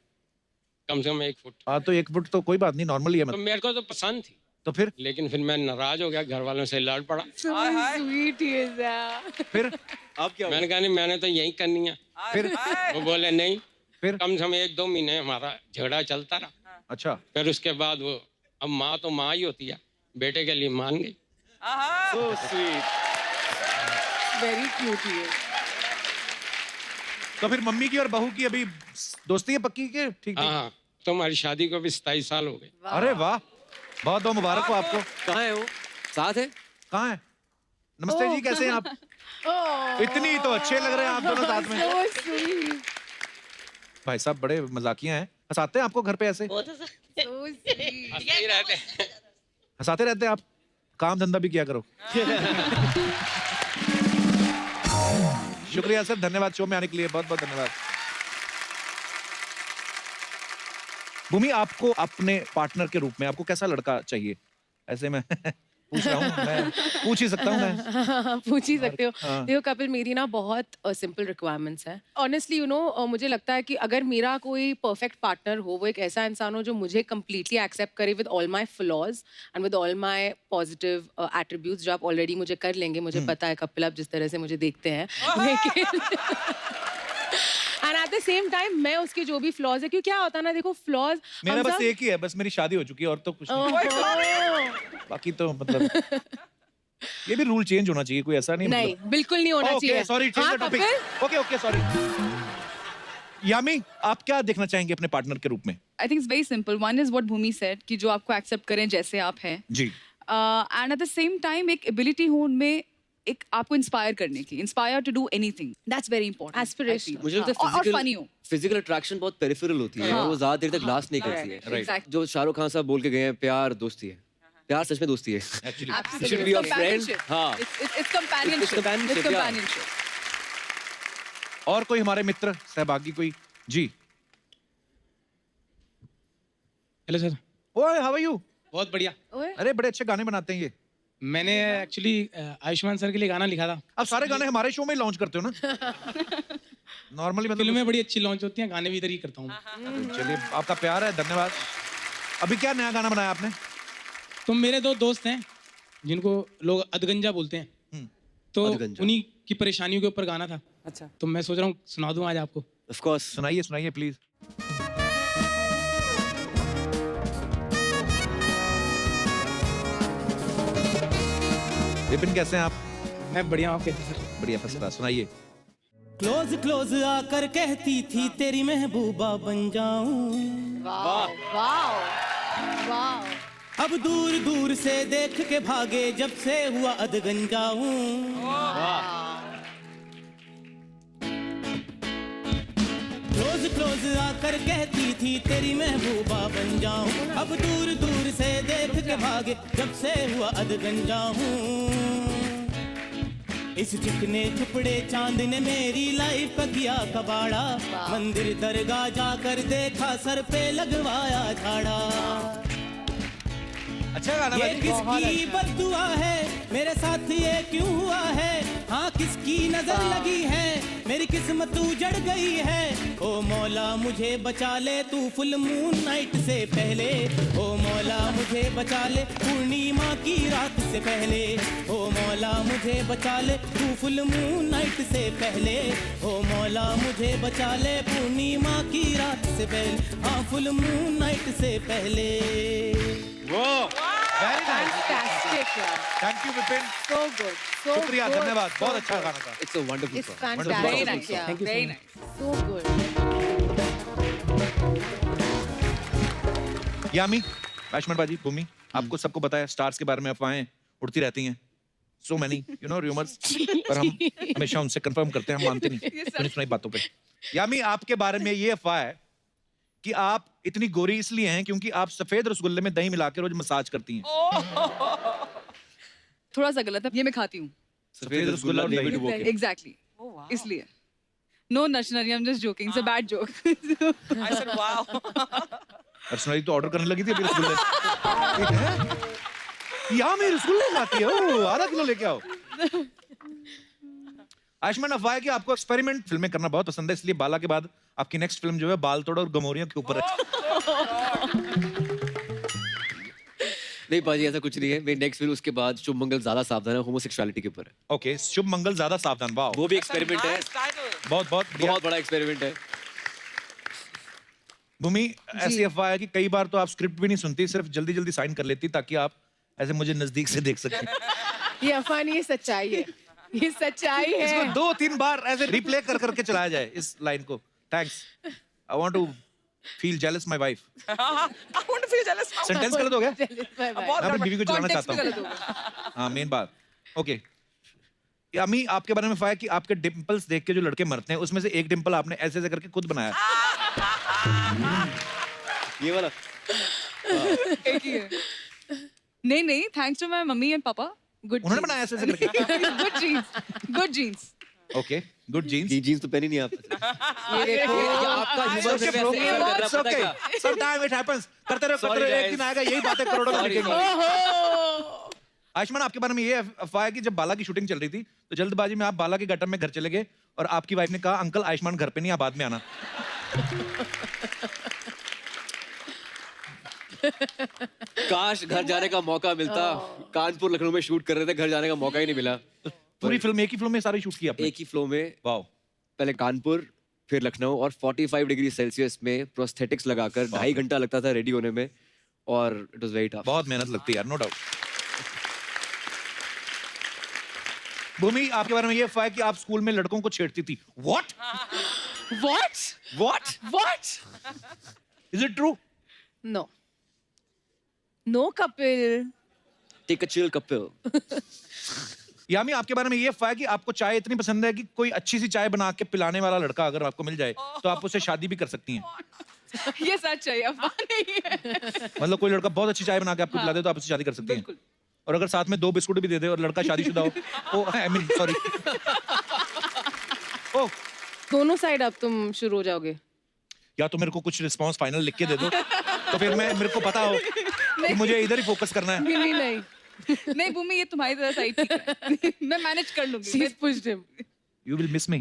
[SPEAKER 14] कम से कम 1 फुट।
[SPEAKER 2] हाँ तो 1 फुट तो कोई बात नहीं, नॉर्मल ही है।
[SPEAKER 14] तो मेरे को तो पसंद थी,
[SPEAKER 2] तो फिर?
[SPEAKER 14] लेकिन फिर मैं नाराज हो गया, घर वालों से लड़ पड़ा।
[SPEAKER 3] Sweet he is that.
[SPEAKER 2] फिर
[SPEAKER 1] आप क्या?
[SPEAKER 14] मैंने कहा नहीं, मैंने तो यही करनी है।
[SPEAKER 2] फिर?
[SPEAKER 14] वो बोले नहीं।
[SPEAKER 2] फिर?
[SPEAKER 14] कम से कम 1-2 महीने हमारा झगड़ा चलता रहा।
[SPEAKER 2] अच्छा।
[SPEAKER 14] फिर उसके बाद वो, अब माँ तो माँ ही होती है, बेटे के लिए मान गई।
[SPEAKER 1] So sweet.
[SPEAKER 3] Very cute ही है।
[SPEAKER 2] तो फिर मम्मी की और बहू की अभी दोस्ती है पक्की के? ठीक
[SPEAKER 14] हाँ
[SPEAKER 2] है।
[SPEAKER 14] हाँ, तो हमारी शादी को भी 27 साल हो गए।
[SPEAKER 2] अरे वाह, बहुत बहुत मुबारक हो आपको।
[SPEAKER 1] कहाँ है वो? साथ है?
[SPEAKER 2] कहाँ है? नमस्ते जी, कैसे हैं आप? इतनी तो अच्छे लग रहे हैं आप दोनों साथ में।
[SPEAKER 3] So sweet.
[SPEAKER 2] भाई साहब बड़े मजाकिया हैं। हंसाते हैं आपको घर पे ऐसे?
[SPEAKER 3] So sweet.
[SPEAKER 14] हंसते ही रहते हैं।
[SPEAKER 2] हंसाते रहते हैं आप? काम धंधा भी किया करो। शुक्रिया सर, धन्यवाद शो में आने के लिए, बहुत बहुत धन्यवाद। भूमि, आपको अपने पार्टनर के रूप में आपको कैसा लड़का चाहिए? ऐसे में पूछ रहा हूँ, मैं पूछ ही सकता हूँ मैं।
[SPEAKER 3] पूछ ही सकते हो।
[SPEAKER 2] हाँ।
[SPEAKER 3] देखो कपिल, मेरी ना बहुत सिंपल रिक्वायरमेंट्स है। ऑनेस्टली मुझे लगता है कि अगर मेरा कोई परफेक्ट पार्टनर हो, वो एक ऐसा इंसान हो जो मुझे कम्प्लीटली एक्सेप्ट करे with all my flaws and with all my positive attributes, जो आप ऑलरेडी मुझे कर लेंगे। मुझे पता है कपिल आप जिस तरह से मुझे देखते हैं, लेकिन and at the same time मैं उसके जो भी फ्लॉज है, क्योंकि क्या होता है ना, देखो फ्लॉज
[SPEAKER 2] मेरा बस एक ही है, बस मेरी शादी हो चुकी है और तो कुछ नहीं। बाकी तो मतलब ये भी रूल चेंज होना चाहिए, कोई ऐसा नहीं।
[SPEAKER 3] नहीं,
[SPEAKER 2] मतलब।
[SPEAKER 3] बिल्कुल नहीं होना चाहिए।
[SPEAKER 2] Sorry, change the topic. Okay sorry. Yami, आप क्या देखना चाहेंगे अपने पार्टनर के रूप में?
[SPEAKER 4] I think it's very simple. One is what Bhumi said कि जो आपको एक्सेप्ट करें जैसे आप हैं,
[SPEAKER 2] जी।
[SPEAKER 4] And at the same time एक एबिलिटी हो उनमें, एक आपको इंस्पायर करने की, inspire to do anything, that's very important.
[SPEAKER 3] Aspiration.
[SPEAKER 1] मुझे लगता है
[SPEAKER 4] और फनी हो।
[SPEAKER 1] फिजिकल अट्रैक्शन बहुत पेरिफेरल होती है, और वो ज्यादा देर तक लास्ट नहीं करती है।
[SPEAKER 4] Exactly.
[SPEAKER 1] जो शाहरुख खान साहब बोल के गए हैं, प्यार दोस्ती है। प्यार सच में दोस्ती है।
[SPEAKER 4] Absolutely.
[SPEAKER 1] Should be your friend.
[SPEAKER 4] Companionship.
[SPEAKER 1] हाँ।
[SPEAKER 4] It's companionship.
[SPEAKER 1] It's companionship,
[SPEAKER 4] It's
[SPEAKER 1] yeah.
[SPEAKER 4] companionship.
[SPEAKER 2] और कोई हमारे मित्र सहभागी कोई? जी।
[SPEAKER 15] Hello sir.
[SPEAKER 2] ओए, हाउ आर यू?
[SPEAKER 15] बहुत बढ़िया।
[SPEAKER 2] अरे बड़े अच्छे गाने बनाते हैं ये।
[SPEAKER 15] मैंने एक्चुअली आयुष्मान सर के लिए गाना लिखा था।
[SPEAKER 2] आप सारे गाने हमारे शो में लॉन्च करते हो ना? नॉर्मली मतलब
[SPEAKER 15] फिल्में बड़ी अच्छी लॉन्च होती हैं, गाने भी इधर ही करता हूँ।
[SPEAKER 2] चलिए, आपका प्यार है, धन्यवाद। अभी क्या नया गाना बनाया आपने?
[SPEAKER 15] तो मेरे 2 दोस्त हैं जिनको लोग अधगंजा बोलते हैं, तो उन्हीं की परेशानियों के ऊपर गाना था।
[SPEAKER 6] अच्छा।
[SPEAKER 15] तो मैं सोच रहा हूँ सुना दूं आज आपको।
[SPEAKER 1] ऑफ कोर्स,
[SPEAKER 2] सुनाइए प्लीज। विपिन, कैसे हैं आप?
[SPEAKER 15] मैं बढ़िया हूँ, कैसे सर?
[SPEAKER 2] बढ़िया, फर्स्ट क्लास। सुनाइए।
[SPEAKER 16] क्लोज क्लोज आकर कहती थी तेरी महबूबा बन जाऊं।
[SPEAKER 3] वाह वाह वाह।
[SPEAKER 16] अब दूर दूर से देख के भागे जब से हुआ अधगंजा हूँ। क्लोज क्लोज आकर कहती थी तेरी महबूबा बन जाऊं। अब दूर दूर से देख के भागे जब से हुआ अधगंजा हूँ। इस चिकने छुपड़े चांद ने मेरी लाइफ का किया कबाड़ा। मंदिर दरगाह जाकर देखा, सर पे लगवाया झाड़ा।
[SPEAKER 2] अच्छा गाना।
[SPEAKER 16] ये किसकी बद्दुआ है, मेरे साथ ये क्यों हुआ है? हाँ, किसकी नजर लगी है? मेरी किस्मत उजड़ गई है, ओ मौला मुझे बचा ले तू फुल मून नाइट से पहले, ओ मौला मुझे बचा ले पूर्णिमा की रात से पहले, ओ मौला मुझे बचा ले तू फुल मून नाइट से पहले, ओ मौला मुझे बचा ले पूर्णिमा की रात से पहले, हाँ फुल मून नाइट से पहले।
[SPEAKER 2] वेरी नाइस,
[SPEAKER 3] Fantastic, यार.
[SPEAKER 2] Thank you Vipin,
[SPEAKER 3] So good. So
[SPEAKER 2] शुक्रिया,
[SPEAKER 3] good.
[SPEAKER 2] धन्यवाद, बहुत
[SPEAKER 3] So
[SPEAKER 2] अच्छा
[SPEAKER 3] good.
[SPEAKER 2] गाना था।
[SPEAKER 1] It's a wonderful
[SPEAKER 3] It's
[SPEAKER 1] song.
[SPEAKER 3] fantastic.
[SPEAKER 2] Very
[SPEAKER 4] nice, yeah.
[SPEAKER 1] Thank you so
[SPEAKER 4] Very
[SPEAKER 1] much.
[SPEAKER 4] nice.
[SPEAKER 3] So good.
[SPEAKER 2] यामी, आयुष्मान बाजी, भूमि, आपको सबको पता है स्टार्स के बारे में अफवाहें उड़ती रहती हैं। So many, you know, rumors. पर हम हमेशा उनसे कंफर्म करते हैं, हम मानते नहीं सुनी सुनाई बातों पे। यामी, आपके बारे में ये अफवाह है कि आप इतनी गोरी इसलिए हैं क्योंकि आप सफेद रसगुल्ले में दही मिला के रोज मसाज करती हैं।
[SPEAKER 4] थोड़ा सा गलत है, ये मैं खाती हूँ।
[SPEAKER 2] सफेद रसगुल्ला और दही डुबो के।
[SPEAKER 4] Exactly. इसलिए। No Narshari, I'm just joking. It's a bad joke.
[SPEAKER 6] I said wow.
[SPEAKER 2] अर्चना तो ऑर्डर करने लगी थी अभी रसगुल्ले। यहाँ में रसगुल्ले खाती है, ओ आधा किलो लेके आओ। आयुष्मान, अफवाह है कि आपको एक्सपेरिमेंट फिल्में करना बहुत पसंद है, इसलिए बाला के बाद आपकी नेक्स्ट फिल्म जो है बाल तोड़ और गमोरियों के ऊपर है।
[SPEAKER 1] नहीं पाजी, ऐसा कुछ नहीं है। मेरी नेक्स्ट फिल्म उसके बाद शुभ मंगल ज्यादा सावधान है, होमोसेक्सुअलिटी के ऊपर है।
[SPEAKER 2] ओके, शुभ मंगल ज्यादा सावधान, वाह,
[SPEAKER 1] वो भी एक्सपेरिमेंट है,
[SPEAKER 2] बहुत बहुत
[SPEAKER 1] बहुत बड़ा एक्सपेरिमेंट है।
[SPEAKER 2] भूमि, ऐसी अफवाह है कि कई बार तो आप स्क्रिप्ट भी नहीं सुनती, सिर्फ जल्दी जल्दी साइन कर लेती ताकि आप ऐसे मुझे नजदीक से देख सकें।
[SPEAKER 3] ये अफवाह नहीं, ये सच्चाई है। ये सच्चाई है।
[SPEAKER 2] इसको 2-3 बार ऐसे रिप्ले कर करके चलाया जाए इस लाइन को। Thanks, I want to feel jealous my wife.
[SPEAKER 6] I want to feel jealous.
[SPEAKER 2] Sentence गलत हो गया,
[SPEAKER 6] बहुत
[SPEAKER 2] मैं अपनी बीवी को चलाना
[SPEAKER 4] Context
[SPEAKER 2] चाहता
[SPEAKER 4] भी
[SPEAKER 2] हूँ।
[SPEAKER 4] गलत होगा।
[SPEAKER 2] हाँ, मेन बात। ओके, यामी, आपके बारे में अफवाह है कि आपके डिंपल्स देख के जो लड़के मरते हैं उसमें से एक डिंपल आपने ऐसे ऐसे करके खुद बनाया।
[SPEAKER 1] ये वाला
[SPEAKER 4] एक ही है। नहीं, thanks to my mummy and papa. Good.
[SPEAKER 2] उन्होंने बनाया ऐसे ऐसे करके।
[SPEAKER 4] Good jeans, good jeans.
[SPEAKER 2] Okay, good jeans.
[SPEAKER 1] ये जीन्स तो पहनी नहीं आप।
[SPEAKER 3] ये देखो।
[SPEAKER 1] आपका ह्यूमर से वैसे ही कर रहा, पता क्या?
[SPEAKER 2] Sometimes it happens. करते रहो, एक दिन आएगा यही बातें करोड़ों में लिखेंगे। आयुष्मान, आपके बारे में ये अफवाह है कि जब बाला की शूटिंग चल रही थी तो जल्दबाजी में आप बाला के गटर में घर चले गए और आपकी वाइफ ने कहा, अंकल आयुष्मान घर पे नहीं, आप बाद में आना।
[SPEAKER 1] काश घर जाने का मौका मिलता। कानपुर लखनऊ में शूट कर रहे थे, घर जाने का मौका ही नहीं मिला।
[SPEAKER 2] पूरी फिल्म एक ही फिल्म में सारी शूट की आपने?
[SPEAKER 1] एक ही फ्लो में।
[SPEAKER 2] वाओ।
[SPEAKER 1] पहले कानपुर, फिर लखनऊ, और 45 डिग्री सेल्सियस में प्रोस्थेटिक्स लगाकर 2.5 घंटा लगता था रेडी होने में, और इट वाज वेरी टफ।
[SPEAKER 2] बहुत मेहनत लगती है यार, नो डाउट। भूमि, आपके बारे में ये अफवाह है कि आप स्कूल में लड़कों को छेड़ती थी। What?
[SPEAKER 3] What?
[SPEAKER 2] Is it true?
[SPEAKER 3] No. No, Kapil.
[SPEAKER 1] Take a chill, Kapil.
[SPEAKER 2] यामी, आपके बारे में ये अफवाह है कि आपको चाय इतनी पसंद है कि कोई अच्छी सी चाय बना के पिलाने वाला लड़का अगर आपको मिल जाए तो आप उससे शादी भी कर सकती हैं।
[SPEAKER 4] ये सच है, अफवाह नहीं है।
[SPEAKER 2] मतलब कोई लड़का बहुत अच्छी चाय बना के आपको पिला दे तो आप उससे शादी कर सकती हैं। और अगर साथ में 2 बिस्कुट भी दे दे और लड़का शादीशुदा हो, आई मीन सॉरी, ओह,
[SPEAKER 3] दोनों साइड अब तुम शुरू हो जाओगे।
[SPEAKER 2] या तो मेरे को कुछ रिस्पांस फाइनल लिख के दे दो तो फिर मेरे को पता हो कि मुझे इधर ही फोकस करना है।
[SPEAKER 3] नहीं।
[SPEAKER 4] नहीं भूमि, ये तुम्हारी तरह साइड ठीक है। मैं मैनेज कर लूंगी।
[SPEAKER 3] She's pushed him.
[SPEAKER 2] You will miss me.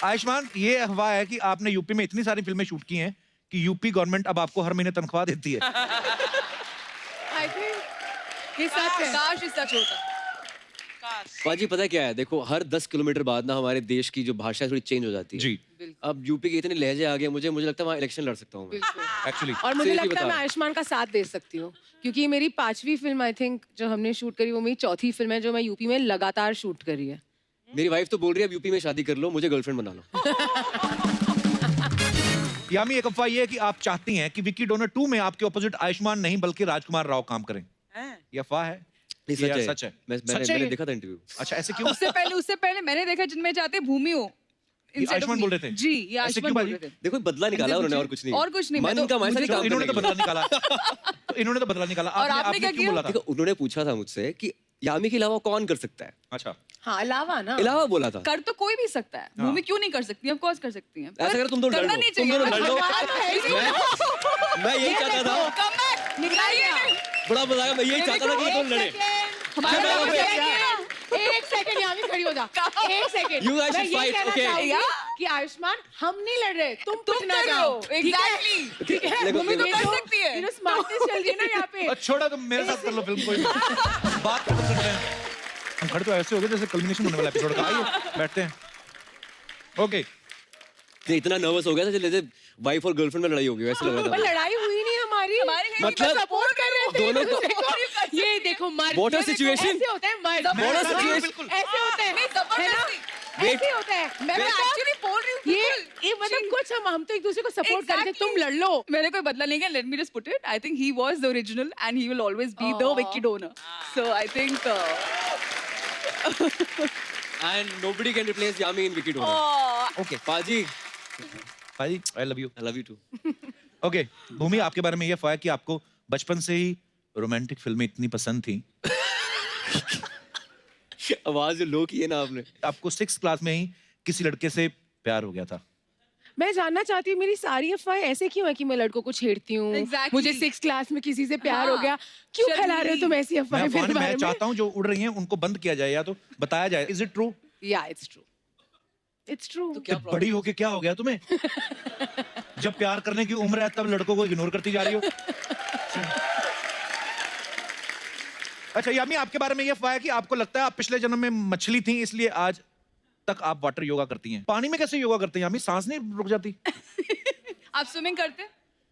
[SPEAKER 2] Ayushman, ये अफवाह है कि आपने यूपी में इतनी सारी फिल्में शूट की हैं कि यूपी गवर्नमेंट अब आपको हर महीने तनख्वाह देती है।
[SPEAKER 3] I think ये सच है।
[SPEAKER 4] काश ये सच होता।
[SPEAKER 1] पाजी, पता है क्या है, देखो हर 10 किलोमीटर बाद ना हमारे देश की जो भाषा थोड़ी चेंज हो जाती है।
[SPEAKER 2] जी।
[SPEAKER 1] अब यूपी के इतने लहजे आ गए, मुझे लगता है वहाँ इलेक्शन लड़ सकता हूँ मैं।
[SPEAKER 2] एक्चुअली।
[SPEAKER 3] और मुझे लगता है मैं आयुष्मान का साथ दे सकती हूँ, क्योंकि ये मेरी 5वीं फिल्म आई थिंक जो हमने शूट करी, वो मेरी 4थी फिल्म है जो मैं यूपी में लगातार शूट करी है।
[SPEAKER 1] मेरी वाइफ तो बोल रही है अब यूपी में शादी कर लो, मुझे गर्लफ्रेंड बना लो।
[SPEAKER 2] यामी, एक अफवाह ये है कि आप चाहती हैं कि विकी डोनर 2 में आपके ऑपोजिट आयुष्मान नहीं बल्कि राजकुमार राव काम करें। ये अफवाह है?
[SPEAKER 1] सच है।
[SPEAKER 2] सच है
[SPEAKER 1] मैंने
[SPEAKER 2] ये?
[SPEAKER 1] देखा था इंटरव्यू।
[SPEAKER 2] अच्छा, ऐसे क्यों?
[SPEAKER 4] उससे पहले मैंने देखा जिनमें चाहते भूमि हो।
[SPEAKER 2] आयुष्मान बोल रहे थे?
[SPEAKER 4] जी, ये आयुष्मान बोल रहे थे।
[SPEAKER 1] देखो बदला निकाला उन्होंने, और कुछ नहीं।
[SPEAKER 4] और कुछ नहीं।
[SPEAKER 1] मन का मन से काम
[SPEAKER 2] इन्होंने तो बदला निकाला। इन्होंने तो बदला निकाला।
[SPEAKER 4] और आपने क्या किया?
[SPEAKER 1] देखो उन्होंने पूछा था मुझसे कि यामी के अलावा कौन कर सकता है।
[SPEAKER 2] अच्छा।
[SPEAKER 3] हाँ, अलावा ना।
[SPEAKER 1] अलावा बोला था।
[SPEAKER 4] कर तो कोई भी सकता है। भूमि क्यों नहीं कर सकती? ऑफ कोर्स कर सकती हैं।
[SPEAKER 1] ऐसा कर, तुम दोनों लड़ लो। तुम दोनों लड़ लो। मैं यही चाहता था।
[SPEAKER 4] निकलाइए।
[SPEAKER 1] बड़ा मजा आया, मैं यही चाहता था कि तुम लड़े।
[SPEAKER 4] हमारा
[SPEAKER 3] एक सेकंड यहाँ भी खड़ी हो जा। एक सेकंड।
[SPEAKER 1] You guys
[SPEAKER 3] मैं
[SPEAKER 1] should
[SPEAKER 3] ये
[SPEAKER 1] fight,
[SPEAKER 3] कहना
[SPEAKER 1] okay?
[SPEAKER 3] चाहूंगी कि आयुष्मान हम नहीं लड़ रहे, तुम पिटना
[SPEAKER 4] कर
[SPEAKER 3] जाओ।
[SPEAKER 4] लो, exactly।
[SPEAKER 3] ठीक है।
[SPEAKER 1] देखो,
[SPEAKER 3] मम्मी तो
[SPEAKER 1] देखो।
[SPEAKER 3] कर सकती है। You know smartness चल रही है ना यहाँ पे।
[SPEAKER 2] छोड़ा तुम मेरे साथ कर लो फिल्म कोई नहीं। बात खत्म करते हैं। हम खड़े तो ऐसे हो गए जैसे कल्मिनेशन होने वाला एपिसोड का। आइए बैठते हैं। ओके।
[SPEAKER 1] इतना नर्वस हो गया था जैसे वाइफ और गर्लफ्रेंड में लड़ाई हो गई, वैसे लग रहा
[SPEAKER 3] पर
[SPEAKER 1] था।
[SPEAKER 3] लड़ाई हुई नहीं हमारी।
[SPEAKER 1] मतलब
[SPEAKER 3] सपोर्ट कर रहे थे।
[SPEAKER 1] दोनों को-
[SPEAKER 3] देखो, ये देखो मर्द।
[SPEAKER 1] What a
[SPEAKER 3] ये देखो,
[SPEAKER 1] situation।
[SPEAKER 3] ऐसे होता है मर्द।
[SPEAKER 1] What a
[SPEAKER 3] हाँ,
[SPEAKER 1] situation।
[SPEAKER 3] ऐसे होते हैं। है ना? ऐसे होता है। मैं एक्चुअली बोल रही हूँ ये मतलब कुछ हम तो एक दूसरे को सपोर्ट करते तुम लड़ लो।
[SPEAKER 4] मैंने कोई बदला नहीं किया. Let me just put it. I think he was the original and he will always be the wicked owner. So I think.
[SPEAKER 1] And nobody can replace Yami in Wicked Owner.
[SPEAKER 2] Okay.
[SPEAKER 1] पाजी,
[SPEAKER 2] भाई I love you.
[SPEAKER 1] I love you too.
[SPEAKER 2] Okay Bhumi, आपके बारे में ये अफवाह है कि आपको बचपन से ही रोमांटिक फिल्में इतनी पसंद थी।
[SPEAKER 1] आवाज जो लो की है ना आपने।
[SPEAKER 2] आपको 6th क्लास में ही किसी लड़के से प्यार हो गया था।
[SPEAKER 3] मैं जानना चाहती हूँ मेरी सारी अफवाहें ऐसे क्यों है कि मैं लड़कों को छेड़ती हूँ।
[SPEAKER 4] Exactly.
[SPEAKER 3] मुझे 6th क्लास में किसी से प्यार हो गया। क्यों फैला रहे हो तुम ऐसी अफवाहें मेरे बारे
[SPEAKER 2] मैं
[SPEAKER 3] में?
[SPEAKER 2] चाहता हूँ जो उड़ रही हैं उनको बंद किया जाए या तो बताया जाए। Is it true?
[SPEAKER 3] या इट्स ट्रू। It's true.
[SPEAKER 2] बड़ी होके क्या हो गया तुम्हें? जब प्यार करने की उम्र है तब लड़कों को इग्नोर करती जा रही हो। अच्छा यामी, आपके बारे में ये अफवाह है कि आपको लगता है आप पिछले जन्म में मछली थी इसलिए आज तक आप वाटर योगा करती हैं। पानी में कैसे योगा करते हैं यामी? सांस नहीं रुक जाती?
[SPEAKER 4] आप स्विमिंग करते हैं?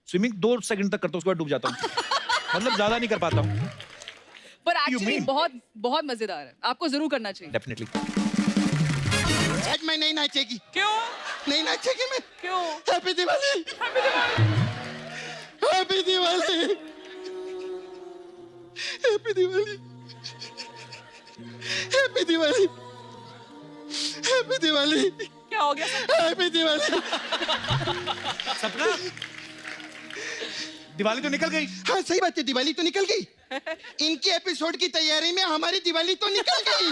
[SPEAKER 2] स्विमिंग 2 सेकंड तक करता हूँ, उसके बाद डूब जाता हूँ। मतलब ज्यादा नहीं कर पाता हूँ।
[SPEAKER 4] पर
[SPEAKER 2] You
[SPEAKER 4] एक्चुअली
[SPEAKER 2] mean?
[SPEAKER 4] बहुत बहुत मजेदार है, आपको जरूर करना चाहिए।
[SPEAKER 2] डेफिनेटली।
[SPEAKER 11] आज मैं नहीं नाचेगी।
[SPEAKER 4] क्यों?
[SPEAKER 11] नहीं नाचेगी मैं।
[SPEAKER 4] क्यों?
[SPEAKER 11] Happy Diwali. Happy Diwali. Happy Diwali. Happy Diwali. Happy Diwali.
[SPEAKER 4] क्या हो गया?
[SPEAKER 11] हैप्पी दिवाली।
[SPEAKER 2] सपना, दिवाली तो निकल गई।
[SPEAKER 11] हाँ सही बात है, दिवाली तो निकल गई। इनकी एपिसोड की तैयारी में हमारी दिवाली तो निकल गई।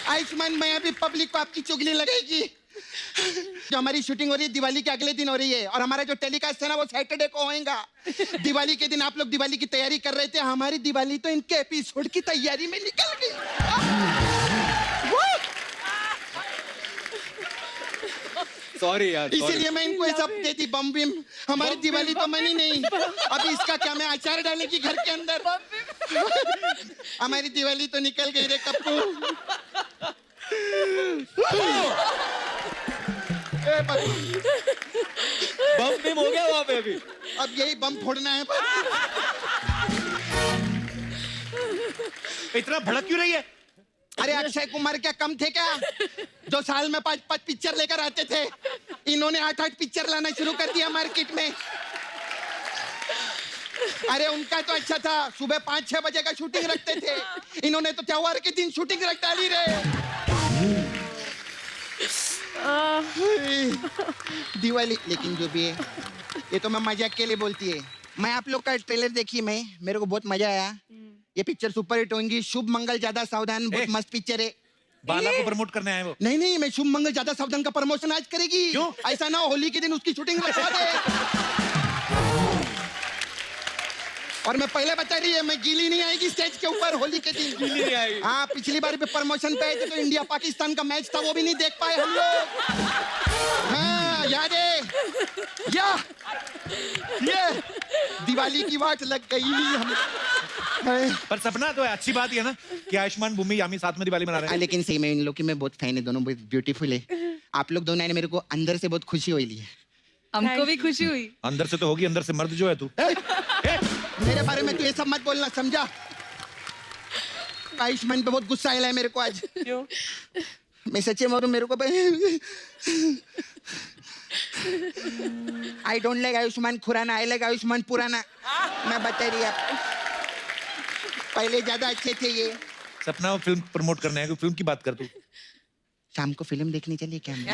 [SPEAKER 11] आयुष्मान मैं अभी पब्लिक को आपकी चुगली लगाएगी। जो हमारी शूटिंग हो रही है दिवाली के अगले दिन हो रही है और हमारा जो टेलीकास्ट है ना वो सैटरडे को होएगा। दिवाली के दिन आप लोग दिवाली की तैयारी कर रहे थे, हमारी दिवाली तो इनके एपिसोड की तैयारी में निकल गई।
[SPEAKER 1] सॉरी यार।
[SPEAKER 11] इसीलिए मैं इनको ये सब देती बम बिम। हमारी दिवाली तो मनी नहीं। अभी इसका क्या मैं अचार डालेगी घर के अंदर? हमारी दिवाली तो निकल गई रे कप्पू।
[SPEAKER 1] बम बिम हो गया वहाँ पे अभी।
[SPEAKER 11] अब यही बम फोड़ना है बस।
[SPEAKER 2] इतना भड़क क्यों रही है?
[SPEAKER 11] अरे अक्षय कुमार क्या कम थे क्या, जो साल में 5-5 पिक्चर लेकर आते थे? इन्होंने 8-8 पिक्चर लाना शुरू कर दिया मार्केट में। अरे उनका तो अच्छा था, सुबह 5-6 बजे का शूटिंग रखते थे। इन्होंने तो त्योहार के दिन शूटिंग रख डाली रे। दिवाली लेकिन जो भी है ये तो मैं मजाक के लिए बोलती है। मैं आप लोग का ट्रेलर देखी, मैं मेरे को बहुत मजा आया। ये पिक्चर सुपर हिट होंगी। शुभ मंगल ज्यादा सावधान बहुत मस्त पिक्चर है।
[SPEAKER 2] बाला को प्रमोट करने आए वो?
[SPEAKER 11] नहीं नहीं, मैं शुभ मंगल ज्यादा सावधान का प्रमोशन आज करेगी।
[SPEAKER 2] क्यों?
[SPEAKER 11] ऐसा ना हो होली के दिन उसकी शूटिंग रखवा दे। और मैं पहले बता रही है, मैं गीली नहीं आएगी स्टेज के ऊपर होली के दिन।
[SPEAKER 1] गीली नहीं आएगी।
[SPEAKER 11] हाँ, पिछली बार भी प्रमोशन पे आए थे तो इंडिया पाकिस्तान का मैच था, वो भी नहीं देख पाए हम लोग। हाँ याद है ये दिवाली की वाट लग गई हम।
[SPEAKER 2] पर सपना तो है, अच्छी बात ही है ना कि आयुष्मान भूमि यामी साथ में दिवाली मना रहे हैं।
[SPEAKER 11] लेकिन सही में इन लोग की मैं बहुत फैन है, दोनों बहुत ब्यूटीफुल है। आप लोग दोनों ने मेरे को अंदर से बहुत खुशी हुई है।
[SPEAKER 4] हमको भी खुशी हुई।
[SPEAKER 2] अंदर से तो होगी, अंदर से मर्द जो है तू।
[SPEAKER 11] मेरे बारे में तू ये सब मत बोलना, समझा? आयुष्मान पे बहुत गुस्सा आया है मेरे को आज।
[SPEAKER 4] क्यों?
[SPEAKER 11] मैं सच्चे मारू, मेरे को I don't like Ayushmann Khurrana, I like Ayushmann पुराना। मैं बता रही आपको, पहले ज्यादा अच्छे थे ये।
[SPEAKER 2] सपना वो फिल्म प्रमोट करने है, फिल्म की बात कर तू।
[SPEAKER 11] शाम को फिल्म देखने चलिए क्या? हम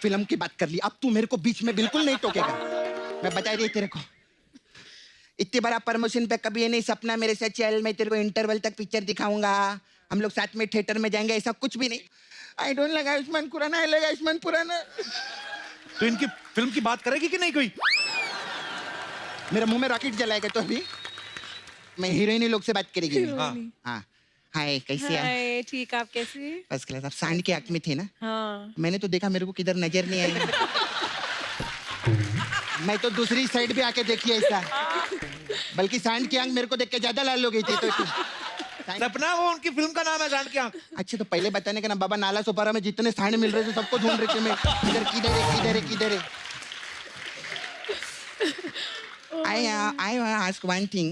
[SPEAKER 11] फिल्म की बात कर ली, अब तू मेरे को बीच में बिल्कुल नहीं टोकेगा। मैं बता रही तेरे को, इतने बड़ा प्रमोशन पे कभी ये नहीं सपना मेरे साथ चल, मैं तेरे को इंटरवल तक पिक्चर दिखाऊंगा, हम लोग साथ में थिएटर में जाएंगे, ऐसा कुछ भी नहीं। I don't like Ayushmann Khurrana, I like Ayushmann पुराना।
[SPEAKER 2] तो इनकी फिल्म की बात करेगी कि नहीं कोई?
[SPEAKER 11] मेरे मुंह में रॉकेट जलाएगा तो अभी
[SPEAKER 17] मैं हीरोइनी लोग से बात करेगी। हाँ हाय, कैसे आप?
[SPEAKER 3] हाय, ठीक, आप कैसे?
[SPEAKER 17] First class. आप सांड के आंख में थे ना?
[SPEAKER 3] हाँ।
[SPEAKER 17] मैंने तो देखा, मेरे को किधर नजर नहीं आई। मैं तो दूसरी साइड भी आके देखी ऐसा, बल्कि सांड की आंख मेरे को देख के ज्यादा लाल हो गई थी। तो
[SPEAKER 2] सपना, वो उनकी फिल्म का नाम है सांड की आंख।
[SPEAKER 17] अच्छा, तो पहले बताने का ना बाबा, नाला सोपारा में जितने सांड मिल रहे थे सबको ढूंढ रहे थे मैं, किधर किधर है, किधर है, किधर है। I ask one thing.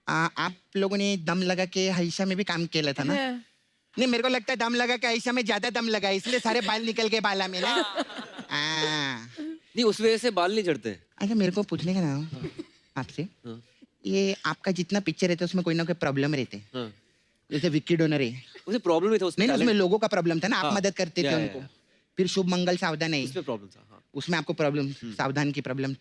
[SPEAKER 17] आप लोगों ने दम लगा के हईशा में भी काम किया था ना? नहीं, मेरे को लगता है दम लगा के हईशा में ज्यादा दम लगा, इसलिए सारे बाल निकल गए बाला में ना।
[SPEAKER 1] नहीं, उस वजह से बाल नहीं झड़ते।
[SPEAKER 17] अच्छा, मेरे को पूछने का ना आपसे, ये आपका जितना पिक्चर रहता है उसमें कोई ना कोई प्रॉब्लम रहते हैं। जैसे विक्की डोनर है,
[SPEAKER 1] उसे प्रॉब्लम नहीं था उसमें।
[SPEAKER 17] नहीं, उसमें लोगों का प्रॉब्लम था ना, आप मदद करते थे
[SPEAKER 1] या,
[SPEAKER 17] उनको। फिर शुभ मंगल सावधान है,
[SPEAKER 1] उसमें प्रॉब्लम था।
[SPEAKER 17] उसमें आपको प्रॉब्लम, सावधान की प्रॉब्लम।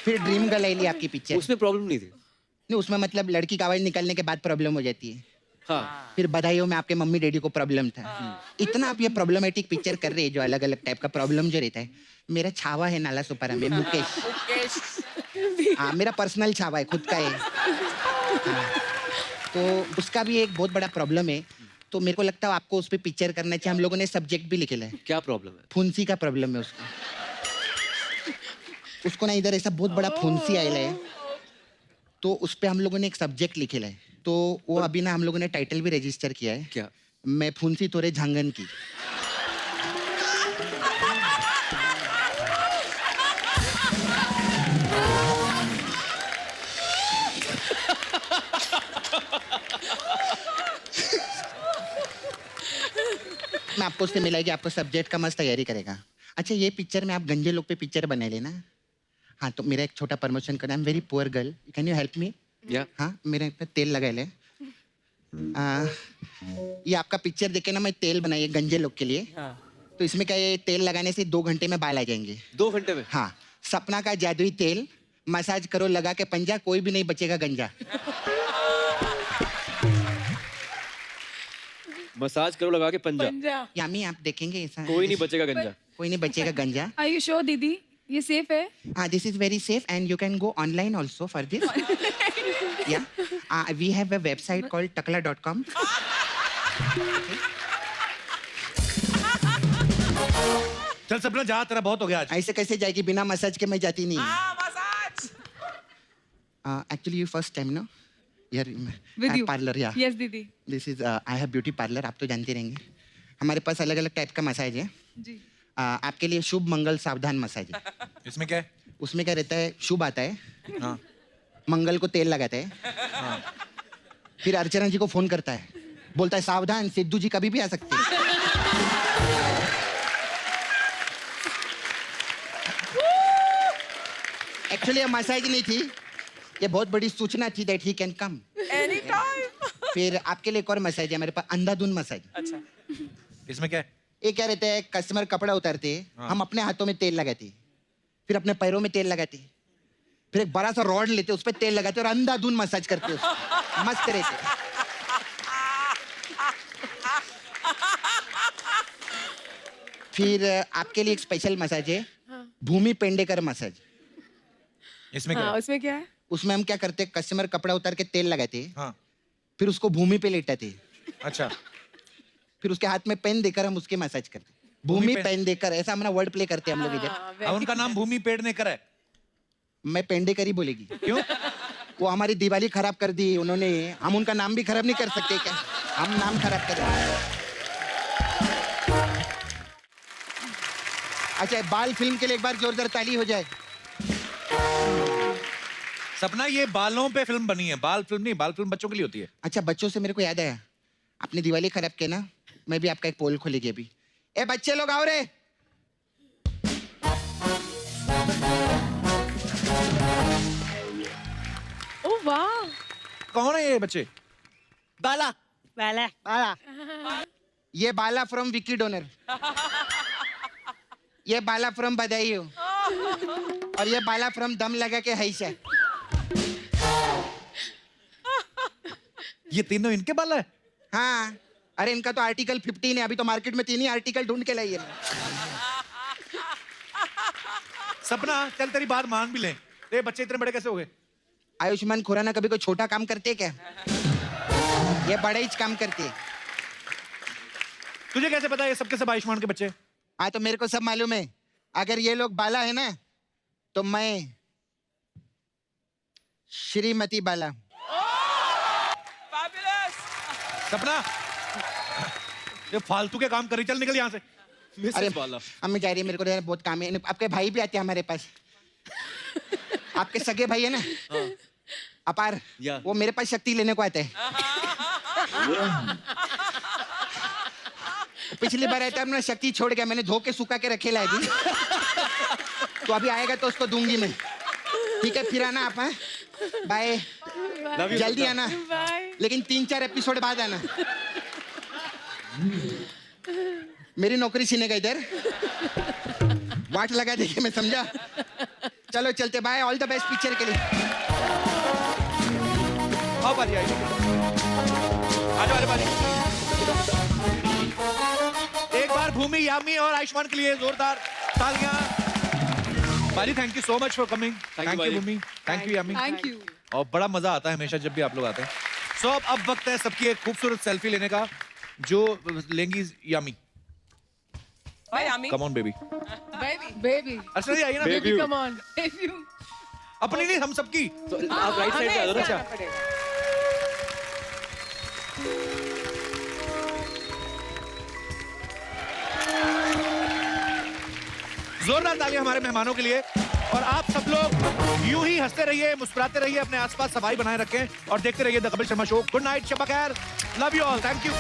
[SPEAKER 17] फिर ड्रीम गर्ल आई ली आपकी पिक्चर,
[SPEAKER 1] उसमें प्रॉब्लम नहीं थी।
[SPEAKER 17] नहीं, उसमें मतलब लड़की का आवाज निकलने के बाद प्रॉब्लम हो जाती है।
[SPEAKER 1] हाँ।
[SPEAKER 17] फिर बधाइयों में आपके मम्मी डैडी को प्रॉब्लम था। इतना आप ये प्रॉब्लमेटिक पिक्चर कर रहे हैं, जो अलग अलग टाइप का प्रॉब्लम जो रहता है। मेरा छावा है नाला सुपारा में, मुकेश। हाँ, मेरा पर्सनल छावा है, खुद का है। तो उसका भी एक बहुत बड़ा प्रॉब्लम है। तो मेरे को लगता है आपको उस पर पिक्चर करना चाहिए। हम लोगों ने सब्जेक्ट भी लिखे है।
[SPEAKER 1] क्या प्रॉब्लम है?
[SPEAKER 17] फुंसी का प्रॉब्लम है उसको। उसको ना इधर ऐसा बहुत बड़ा फुंसी आयल है, तो उस पे हम लोगों ने एक सब्जेक्ट लिखे है। तो वो अभी ना हम लोगों ने टाइटल भी रजिस्टर किया है।
[SPEAKER 1] क्या?
[SPEAKER 17] मैं फुंसी तोरे झांगन की। मैं आपको उससे मिला कि आपको सब्जेक्ट का मस्त तैयारी करेगा। अच्छा, ये पिक्चर में आप गंजे लोग पे पिक्चर बना लेना। हाँ, तो मेरा एक छोटा प्रमोशन करना है। Very poor girl, can you help me? हाँ, मेरे पे तेल लगा ले। ये आपका पिक्चर देखे ना, मैं तेल बनाई है गंजे लोग के लिए। तो इसमें क्या है, तेल लगाने से 2 घंटे में बाल आ जाएंगे।
[SPEAKER 1] 2 घंटे में?
[SPEAKER 17] हाँ, सपना का जादुई तेल, मसाज करो लगा के पंजा, कोई भी नहीं बचेगा गंजा।
[SPEAKER 1] मसाज करो लगा के पंजा।
[SPEAKER 17] यामी आप देखेंगे ऐसा,
[SPEAKER 1] कोई नहीं बचेगा गंजा।
[SPEAKER 17] कोई नहीं बचेगा गंजा।
[SPEAKER 4] Are you sure, दीदी? ये सेफ है?
[SPEAKER 17] This is very safe and you can go online also for this. Yeah. We have a website called takla.com.
[SPEAKER 2] चल सपना, जा, तेरा बहुत हो गया आज।
[SPEAKER 17] ऐसे कैसे जाएगी, बिना मसाज के मैं जाती नहीं। Actually, you first time, no? Here,
[SPEAKER 4] With you.
[SPEAKER 17] parlor, yeah.
[SPEAKER 4] Yes, दीदी।
[SPEAKER 17] This is I have beauty parlor, आप तो जानते रहेंगे। हमारे पास अलग अलग टाइप का मसाज है।
[SPEAKER 4] जी।
[SPEAKER 17] आपके लिए शुभ मंगल सावधान मसाज है।
[SPEAKER 2] इसमें क्या है?
[SPEAKER 17] उसमें क्या रहता है, शुभ आता है,
[SPEAKER 2] हाँ।
[SPEAKER 17] मंगल को तेल लगाता है,
[SPEAKER 2] हाँ।
[SPEAKER 17] फिर अर्चना जी को फोन करता है, बोलता है सावधान, सिद्धू जी कभी भी आ सकते हैं। एक्चुअली ये मसाज नहीं थी, ये बहुत बड़ी सूचना थी that he can come
[SPEAKER 6] any time.
[SPEAKER 17] फिर आपके लिए एक और मसाज है हमारे पास, अंधाधुन मसाज।
[SPEAKER 6] अच्छा,
[SPEAKER 2] इसमें क्या है?
[SPEAKER 17] ये क्या रहता है, कस्टमर कपड़ा उतारते हैं, हम अपने हाथों में तेल लगाते हैं, फिर अपने पैरों में तेल लगाते हैं, फिर एक बड़ा सा रॉड लेते, उस पर तेल लगाते और अंधाधुन मसाज करते हैं, मस्त रहते। फिर आपके लिए एक स्पेशल मसाज है, भूमि पेंडेकर मसाज।
[SPEAKER 2] इसमें क्या है?
[SPEAKER 3] उसमें क्या है?
[SPEAKER 17] उसमें हम क्या करते हैं, कस्टमर कपड़ा उतार के तेल लगाते हैं,
[SPEAKER 2] हाँ।
[SPEAKER 17] फिर उसको भूमि पे लेटाते हैं।
[SPEAKER 2] अच्छा।
[SPEAKER 17] फिर उसके हाथ में पेन देकर हम उसके मसाज करते हैं। भूमि पेन देकर, ऐसा हमारा वर्ड प्ले करते हैं हम लोग इधर।
[SPEAKER 2] उनका नाम भूमि पेडनेकर है।
[SPEAKER 17] मैं पेंडेकर ही बोलेगी।
[SPEAKER 2] क्यों?
[SPEAKER 17] वो हमारी दिवाली खराब कर दी उन्होंने, हम उनका नाम भी खराब नहीं कर सकते क्या? हम नाम खराब कर। अच्छा, बाल फिल्म के लिए एक बार जोरदार ताली हो जाए।
[SPEAKER 2] सपना, ये बालों पे फिल्म बनी है, बाल फिल्म नहीं। बाल फिल्म बच्चों के लिए होती है।
[SPEAKER 17] अच्छा, बच्चों से मेरे को याद आया, आपने दिवाली खराब किया ना, मैं भी आपका एक पोल खोलेगी अभी। ए बच्चे लोग आओ रे।
[SPEAKER 3] ओह वाह,
[SPEAKER 2] कौन है ये बच्चे?
[SPEAKER 6] बाला बाला
[SPEAKER 17] बाला। ये बाला फ्रॉम विकी डोनर, ये बाला फ्रॉम बधाइयो, और ये बाला फ्रॉम दम लगा के हईशा।
[SPEAKER 2] ये तीनों इनके बाल है?
[SPEAKER 17] हाँ, अरे इनका तो आर्टिकल 15 है, अभी तो मार्केट में 3 ही आर्टिकल ढूंढ के लाई है।
[SPEAKER 2] सपना चल तेरी बात मान भी लें, ये बच्चे इतने बड़े कैसे हो गए?
[SPEAKER 17] आयुष्मान खुराना कभी कोई छोटा काम करते क्या? ये बड़े ही काम करते हैं।
[SPEAKER 2] तुझे कैसे पता ये सबके सब आयुष्मान के बच्चे?
[SPEAKER 17] हाँ तो मेरे को सब मालूम है। अगर ये लोग बाला है ना तो मैं श्रीमती बाला।
[SPEAKER 2] सपना ये फालतू के काम करी, चल निकल यहाँ से।
[SPEAKER 17] अरे अम्मी जा रही है, मेरे को बहुत काम है। आपके भाई भी आते हैं हमारे पास, आपके सगे भाई है ना अपार, वो मेरे पास शक्ति लेने को आते हैं। पिछली बार आया था अपना शक्ति छोड़ गया, मैंने धो के सुखा के रखे लाए थी। तो अभी आएगा तो उसको दूंगी मैं। ठीक है फिर आना आप। बाय, जल्दी आना, लेकिन 3-4 एपिसोड बाद आना। मेरी नौकरी सीने का इधर वाट लगा देगी, मैं समझा। चलो चलते, bye, all the best picture के लिए।
[SPEAKER 2] आओ बाजी, आ जाओ बाजी। एक बार भूमि, यामी और आयुष्मान के लिए जोरदार तालियां। Bali, thank you so much for coming. Thank you Bhumi, thank you Yami,
[SPEAKER 3] thank you.
[SPEAKER 2] और बड़ा मजा आता है हमेशा जब भी आप लोग आते हैं। सो अब वक्त है सबकी एक खूबसूरत सेल्फी लेने का, जो लेंगी Yami. Come on baby.
[SPEAKER 3] Baby
[SPEAKER 2] अच्छा ये आइए ना
[SPEAKER 3] बेबी, कम ऑन बेबी।
[SPEAKER 2] अपनी नहीं, हम सबकी।
[SPEAKER 1] आप राइट साइड पे आ जाओ ना।
[SPEAKER 2] जोरदार तालियां हमारे मेहमानों के लिए। और आप सब लोग यूं ही हंसते रहिए, मुस्कुराते रहिए, अपने आसपास सफाई बनाए रखें और देखते रहिए the Kapil Sharma show. Good night, शब खैर, love you all, thank you.